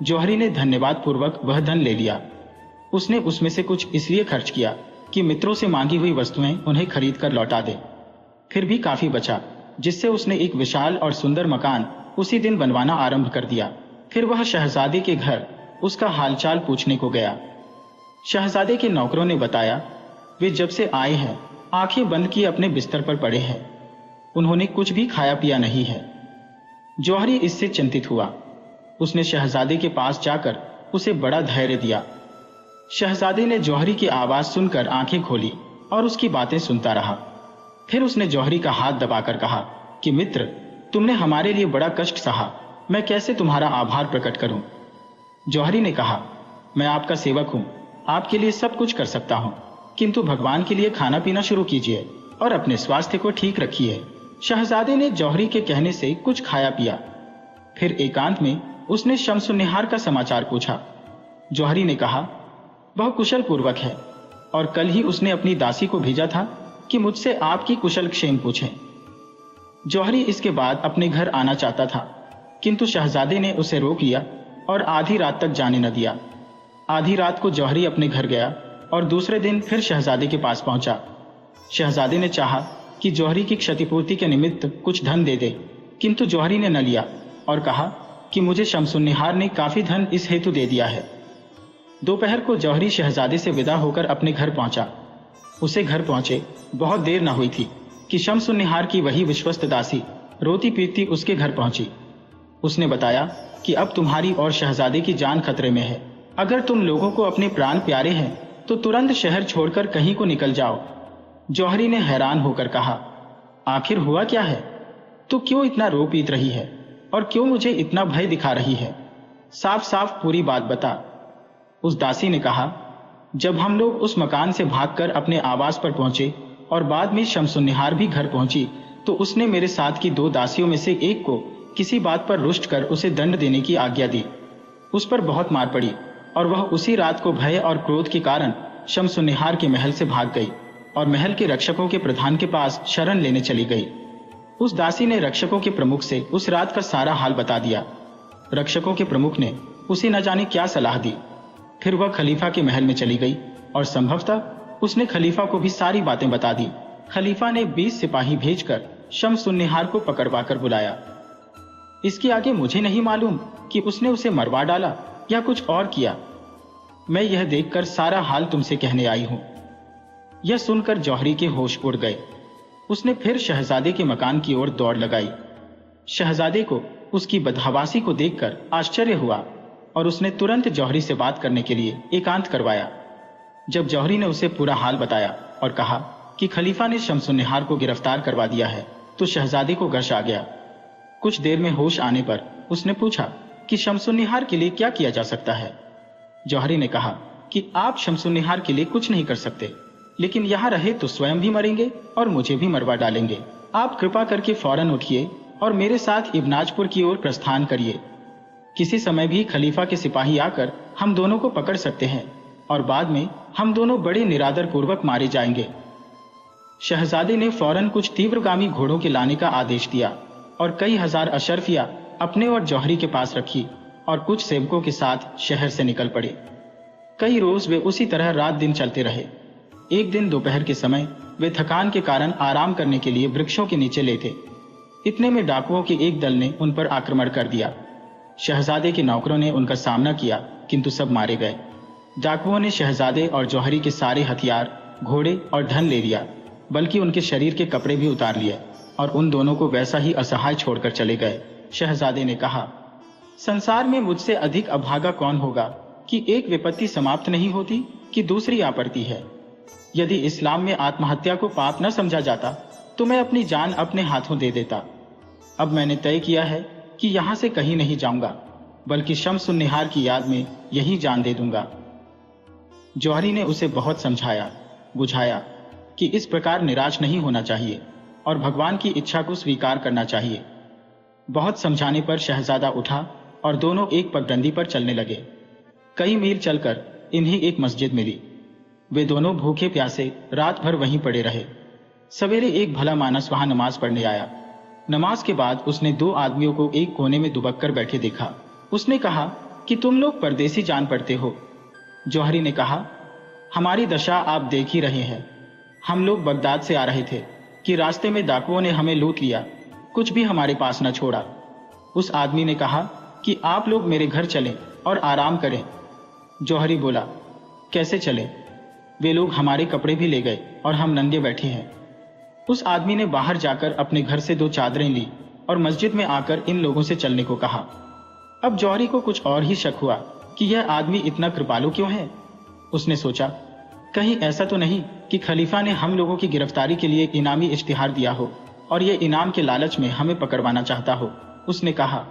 जौहरी ने धन्यवाद पूर्वक वह धन ले लिया। उसने उसमें से कुछ इसलिए खर्च किया कि मित्रों से मांगी हुई वस्तुएं उन्हें खरीद कर लौटा दे। फिर भी काफी बचा, जिससे उसने एक विशाल और सुंदर मकान उसी दिन बनवाना आरंभ कर दिया। फिर वह शहजादे के घर उसका हालचाल पूछने को गया। शहजादे के नौकरों ने बताया, वे जब से आए हैं आंखें बंद किए अपने बिस्तर पर पड़े हैं। उन्होंने कुछ भी खाया पिया नहीं है। जौहरी इससे चिंतित हुआ। उसने शहजादे के पास जाकर उसे बड़ा धैर्य दिया। शहजादे ने जौहरी की आवाज सुनकर आंखें खोली और उसकी बातें सुनता रहा। फिर उसने जौहरी का हाथ दबाकर कहा कि मित्र, तुमने हमारे लिए बड़ा कष्ट सहा, मैं कैसे तुम्हारा आभार प्रकट करूं। जौहरी ने कहा, मैं आपका सेवक हूं, आपके लिए सब कुछ कर सकता हूं, किंतु भगवान के लिए खाना पीना शुरू कीजिए और अपने स्वास्थ्य को ठीक रखिए। शहजादे ने जौहरी के कहने से कुछ खाया पिया। फिर एकांत में उसने शमसुन्निहार का समाचार पूछा। जौहरी ने कहा, वह कुशल पूर्वक है और कल ही उसने अपनी दासी को भेजा था कि मुझसे आपकी कुशल क्षेम पूछें। जौहरी इसके बाद अपने घर आना चाहता था, किंतु शहजादे ने उसे रोक लिया और आधी रात तक जाने न दिया। आधी रात को जौहरी अपने घर गया और दूसरे दिन फिर शहजादे के पास पहुंचा। शहजादे ने चाहा कि जौहरी की क्षतिपूर्ति के निमित्त कुछ धन दे दे, किंतु जौहरी ने न लिया और कहा कि मुझे शमसुन्निहार ने काफी धन इस हेतु दे दिया है। दोपहर को जौहरी शहजादे से विदा होकर अपने घर पहुंचा। उसे घर पहुंचे बहुत देर न हुई थी कि शमसुन्निहार की वही विश्वस्त दासी रोती पीटती उसके घर पहुंची। उसने बताया कि अब तुम्हारी और शहजादे की जान खतरे में है। अगर तुम लोगों को अपने प्राण प्यारे हैं तो तुरंत शहर छोड़कर कहीं को निकल जाओ। जौहरी ने हैरान होकर कहा, आखिर हुआ क्या है? तू क्यों इतना रो पीट रही है और क्यों मुझे इतना भय दिखा रही है? साफ साफ पूरी बात बता। उस दासी ने कहा, जब हम लोग उस मकान से भागकर अपने आवास पर पहुंचे और बाद में शमसुन्निहार भी घर पहुंची तो उसने मेरे साथ की 2 दासियों में से एक को किसी बात पर रुष्ट कर उसे दंड देने की आज्ञा दी। उस पर बहुत मार पड़ी और वह उसी रात को भय और क्रोध के कारण शमसुन्निहार के महल से भाग गई और महल के रक्षकों के प्रधान के पास शरण लेने चली गई। उस दासी ने रक्षकों के प्रमुख से उस रात का सारा हाल बता दिया। रक्षकों के प्रमुख ने उसे न जाने क्या सलाह दी। फिर वह खलीफा के महल में चली गई और संभवतः उसने खलीफा को भी सारी बातें बता दी। खलीफा ने 20 सिपाही भेजकर शमसुन्निहार को पकड़वा कर बुलाया। इसके आगे मुझे नहीं मालूम कि उसने उसे मरवा डाला या कुछ और किया। मैं यह देखकर सारा हाल तुमसे कहने आई हूं। यह सुनकर जौहरी के होश उड़ गए। उसने फिर शहजादे के मकान की ओर दौड़ लगाई। शहजादे को उसकी बदहवासी को देखकर आश्चर्य हुआ और उसने तुरंत जौहरी से बात करने के लिए एकांत करवाया। जब जौहरी ने उसे पूरा हाल बताया और कहा कि खलीफा ने शमसुन्निहार को गिरफ्तार करवा दिया है, तो शहजादे को गश आ गया। कुछ देर में होश आने पर उसने पूछा कि शमसुन्निहार के लिए क्या किया जा सकता है। जौहरी ने कहा कि आप शमसुन्निहार के लिए कुछ नहीं कर सकते, लेकिन यहाँ रहे तो स्वयं भी मरेंगे और मुझे भी मरवा डालेंगे। आप कृपा करके फौरन उठिए और मेरे साथ इब्नाजपुर की ओर प्रस्थान करिए। किसी समय भी खलीफा के सिपाही आकर हम दोनों को पकड़ सकते हैं और बाद में हम दोनों बड़े निरादर पूर्वक मारे जाएंगे। शहजादे ने फौरन कुछ तीव्रगामी घोड़ों के लाने का आदेश दिया और कई हजार अशर्फिया अपने और जौहरी के पास रखी और कुछ सेवकों के साथ शहर से निकल पड़े। कई रोज वे उसी तरह रात दिन चलते रहे। एक दिन दोपहर के समय वे थकान के कारण आराम करने के लिए वृक्षों के नीचे लेटे। इतने में डाकुओं के एक दल ने उन पर आक्रमण कर दिया। शहजादे के नौकरों ने उनका सामना किया, किंतु सब मारे गए। डाकुओं ने शहजादे और जौहरी के सारे हथियार, घोड़े और धन ले लिया, बल्कि उनके शरीर के कपड़े भी उतार लिए और उन दोनों को वैसा ही असहाय छोड़कर चले गए। शहजादे ने कहा, संसार में मुझसे अधिक अभागा कौन होगा कि एक विपत्ति समाप्त नहीं होती कि दूसरी आ पड़ती है। यदि इस्लाम में आत्महत्या को पाप न समझा जाता तो मैं अपनी जान अपने हाथों दे देता। अब मैंने तय किया है कि यहां से कहीं नहीं जाऊंगा, बल्कि शमसुन्निहार की याद में यही जान दे दूंगा। जौहरी ने उसे बहुत समझाया बुझाया कि इस प्रकार निराश नहीं होना चाहिए और भगवान की इच्छा को स्वीकार करना चाहिए। बहुत समझाने पर शहजादा उठा और दोनों एक पगडंडी पर चलने लगे। कई मील चलकर इन्हें एक मस्जिद मिली। वे दोनों भूखे प्यासे रात भर वहीं पड़े रहे। सवेरे एक भला मानस वहां नमाज पढ़ने आया। नमाज के बाद उसने दो आदमियों को एक कोने में दुबक कर बैठे देखा। उसने कहा कि तुम लोग परदेसी जान पड़ते हो। जौहरी ने कहा, हमारी दशा आप देख ही रहे हैं। हम लोग बगदाद से आ रहे थे कि रास्ते में डाकुओं ने हमें लूट लिया, कुछ भी हमारे पास न छोड़ा। उस आदमी ने कहा कि आप लोग मेरे घर चलें और आराम करें। जौहरी बोला, कैसे चलें? वे लोग हमारे कपड़े भी ले गए और हम नंगे बैठे हैं। उस आदमी ने बाहर जाकर अपने घर से दो चादरें ली और मस्जिद में आकर इन लोगों से चलने को कहा। अब जौहरी को कुछ और ही शक हुआ कि यह आदमी इतना कृपालु क्यों है। उसने सोचा, कहीं ऐसा तो नहीं कि खलीफा ने हम लोगों की गिरफ्तारी के लिए इनामी इश्तिहार दिया हो और यह इनाम के लालच में हमें पकड़वाना चाहता हो। उसने कहा,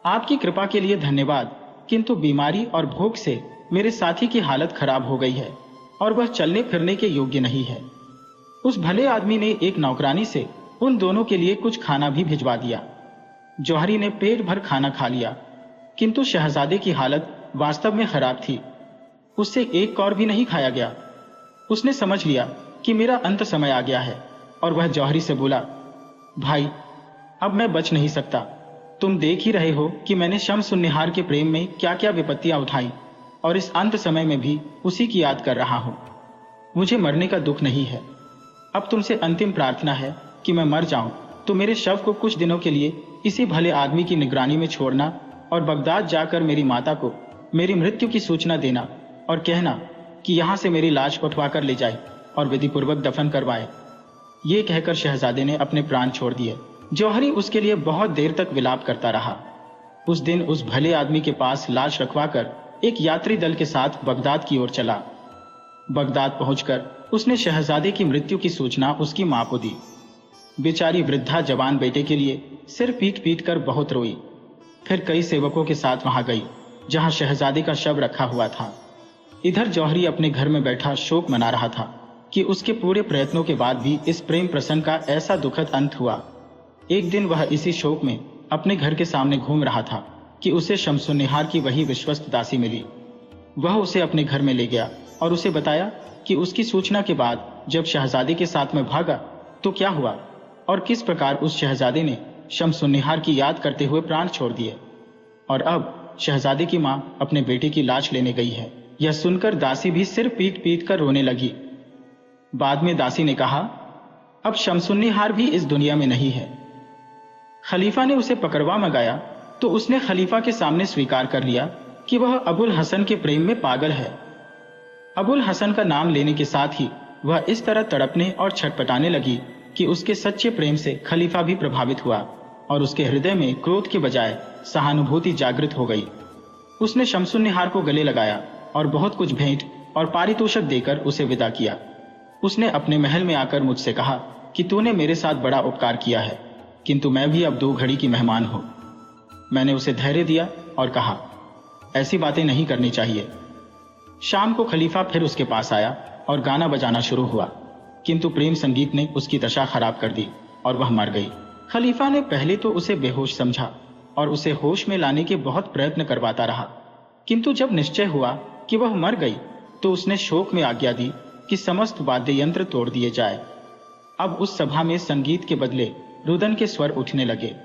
आपकी कृपा के लिए धन्यवाद, किंतु बीमारी और भूख से मेरे साथी की हालत खराब हो गई है और वह चलने फिरने के योग्य नहीं है। उस भले आदमी ने एक नौकरानी से उन दोनों के लिए कुछ खाना भी भिजवा दिया। जौहरी ने पेट भर खाना खा लिया, किंतु शहजादे की हालत वास्तव में खराब थी। उससे एक कौर भी नहीं खाया गया। उसने समझ लिया कि मेरा अंत समय आ गया है और वह जौहरी से बोला, भाई, अब मैं बच नहीं सकता। तुम देख ही रहे हो कि मैंने शमसुन्निहार के प्रेम में क्या क्या विपत्तियां उठाई और इस अंत समय में भी उसी की याद कर रहा हूं। मुझे मरने का दुख नहीं है। अब तुमसे अंतिम प्रार्थना है कि मैं मर जाऊं तो मेरे शव को कुछ दिनों के लिए इसी भले आदमी की निगरानी में छोड़ना और बगदाद जाकर मेरी माता को मेरी मृत्यु की सूचना देना और कहना कि यहां से मेरी लाश उठवा कर ले जाए और विधिपूर्वक दफन करवाए। ये कहकर शहजादे ने अपने प्राण छोड़ दिए। जौहरी उसके लिए बहुत देर तक विलाप करता रहा। उस दिन उस भले आदमी के पास लाश रखवाकर एक यात्री दल के साथ बगदाद की ओर चला। बगदाद पहुंचकर उसने शहजादे की मृत्यु की सूचना उसकी मां को दी। बेचारी वृद्धा जवान बेटे के लिए सिर पीट पीट कर बहुत रोई। फिर कई सेवकों के साथ वहां गई जहां शहजादे का शव रखा हुआ था। इधर जौहरी अपने घर में बैठा शोक मना रहा था कि उसके पूरे प्रयत्नों के बाद भी इस प्रेम प्रसंग का ऐसा दुखद अंत हुआ। एक दिन वह इसी शोक में अपने घर के सामने घूम रहा था कि उसे शमसुन्निहार की वही विश्वस्त दासी मिली। वह उसे अपने घर में ले गया और उसे बताया कि उसकी सूचना के बाद जब शहजादे के साथ में भागा तो क्या हुआ और किस प्रकार उस शहजादे ने शमसुन्निहार की याद करते हुए प्राण छोड़ दिए। और अब शहजादे की मां अपने बेटे की लाश लेने गई है। यह सुनकर दासी भी सिर पीट पीट कर रोने लगी। बाद में दासी ने कहा, अब शमसुन्निहार भी इस दुनिया में नहीं है। खलीफा ने उसे पकड़वा मंगाया तो उसने खलीफा के सामने स्वीकार कर लिया कि वह अबुल हसन के प्रेम में पागल है। अबुल हसन का नाम लेने के साथ ही वह इस तरह तड़पने और छटपटाने लगी कि उसके सच्चे प्रेम से खलीफा भी प्रभावित हुआ और उसके हृदय में क्रोध के बजाय सहानुभूति जागृत हो गई। उसने शमसुन्निहार को गले लगाया और बहुत कुछ भेंट और पारितोषिक देकर उसे विदा किया। उसने अपने महल में आकर मुझसे कहा कि तूने मेरे साथ बड़ा उपकार किया है, किंतु मैं भी अब 2 घड़ी की मेहमान हूं। मैंने उसे धैर्य दिया और कहा, ऐसी बातें नहीं करनी चाहिए। शाम को खलीफा फिर उसके पास आया और गाना बजाना शुरू हुआ, किंतु प्रेम संगीत ने उसकी दशा खराब कर दी और वह मर गई। खलीफा ने पहले तो उसे बेहोश समझा और उसे होश में लाने के बहुत प्रयत्न करवाता रहा, किंतु जब निश्चय हुआ कि वह मर गई तो उसने शोक में आज्ञा दी कि समस्त वाद्य यंत्र तोड़ दिए जाए। अब उस सभा में संगीत के बदले रुदन के स्वर उठने लगे।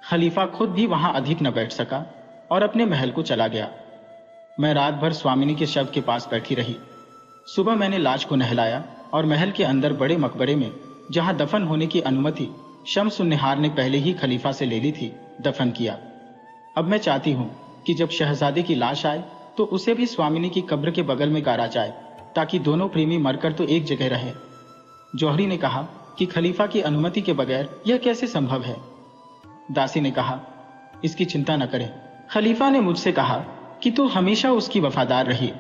खलीफा खुद भी वहां अधिक न बैठ सका और अपने महल को चला गया। मैं रात भर स्वामिनी के शव के पास बैठी रही। सुबह मैंने लाश को नहलाया और महल के अंदर बड़े मकबरे में, जहां दफन होने की अनुमति शम्स-उन-निहार ने पहले ही खलीफा से ले ली थी, दफन किया। अब मैं चाहती हूं कि जब शहजादे की लाश आए तो उसे भी स्वामिनी की कब्र के बगल में गाड़ा जाए, ताकि दोनों प्रेमी मरकर तो एक जगह रहे। जौहरी ने कहा कि खलीफा की अनुमति के बगैर यह कैसे संभव है। दासी ने कहा, इसकी चिंता न करें। खलीफा ने मुझसे कहा कि तू हमेशा उसकी वफादार रही,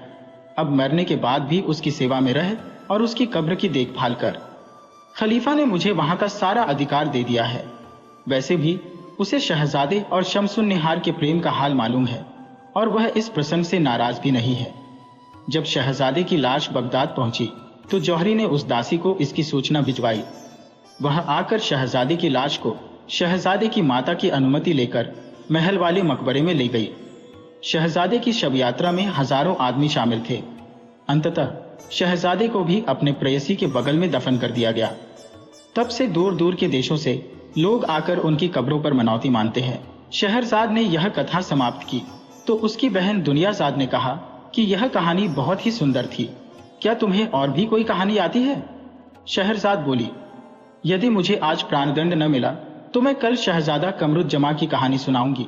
अब मरने के बाद भी उसकी सेवा में रह और उसकी कब्र की देखभाल कर। खलीफा ने मुझे वहां का सारा अधिकार दे दिया है। वैसे भी उसे शहजादे और शम्स-उन-निहार के प्रेम का हाल मालूम है और वह इस प्रसंग से नाराज भी नहीं है। जब शहजादे की लाश बगदाद पहुंची तो जौहरी ने उस दासी को इसकी सूचना भिजवाई। वह आकर शहजादे की लाश को शहजादे की माता की अनुमति लेकर महल वाले मकबरे में ले गई। शहजादे की शव यात्रा में हजारों आदमी शामिल थे। अंततः शहजादे को भी अपने प्रेयसी के बगल में दफन कर दिया गया। तब से दूर दूर के देशों से लोग आकर उनकी कब्रों पर मनौती मानते हैं। शहरजाद ने यह कथा समाप्त की तो उसकी बहन दुनियाजाद ने कहा कि यह कहानी बहुत ही सुंदर थी, क्या तुम्हें और भी कोई कहानी आती है? शहरजाद बोली, यदि मुझे आज प्राणदंड न मिला तो मैं कल शहजादा कमरुज्जमा की कहानी सुनाऊंगी।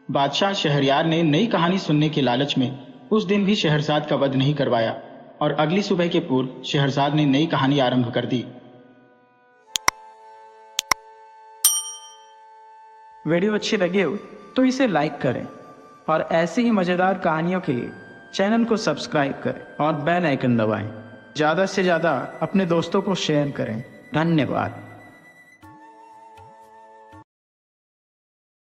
बादशाह शहरयार ने नई कहानी सुनने के लालच में उस दिन भी शहरजाद का वध नहीं करवाया और अगली सुबह के पूर्व शहरजाद ने नई कहानी आरंभ कर दी। वीडियो अच्छी लगी हो तो इसे लाइक करें और ऐसी ही मजेदार कहानियों के लिए चैनल को सब्सक्राइब करें और बेल आइकन दबाएं। ज़्यादा से ज़्यादा अपने दोस्तों को शेयर करें। धन्यवाद।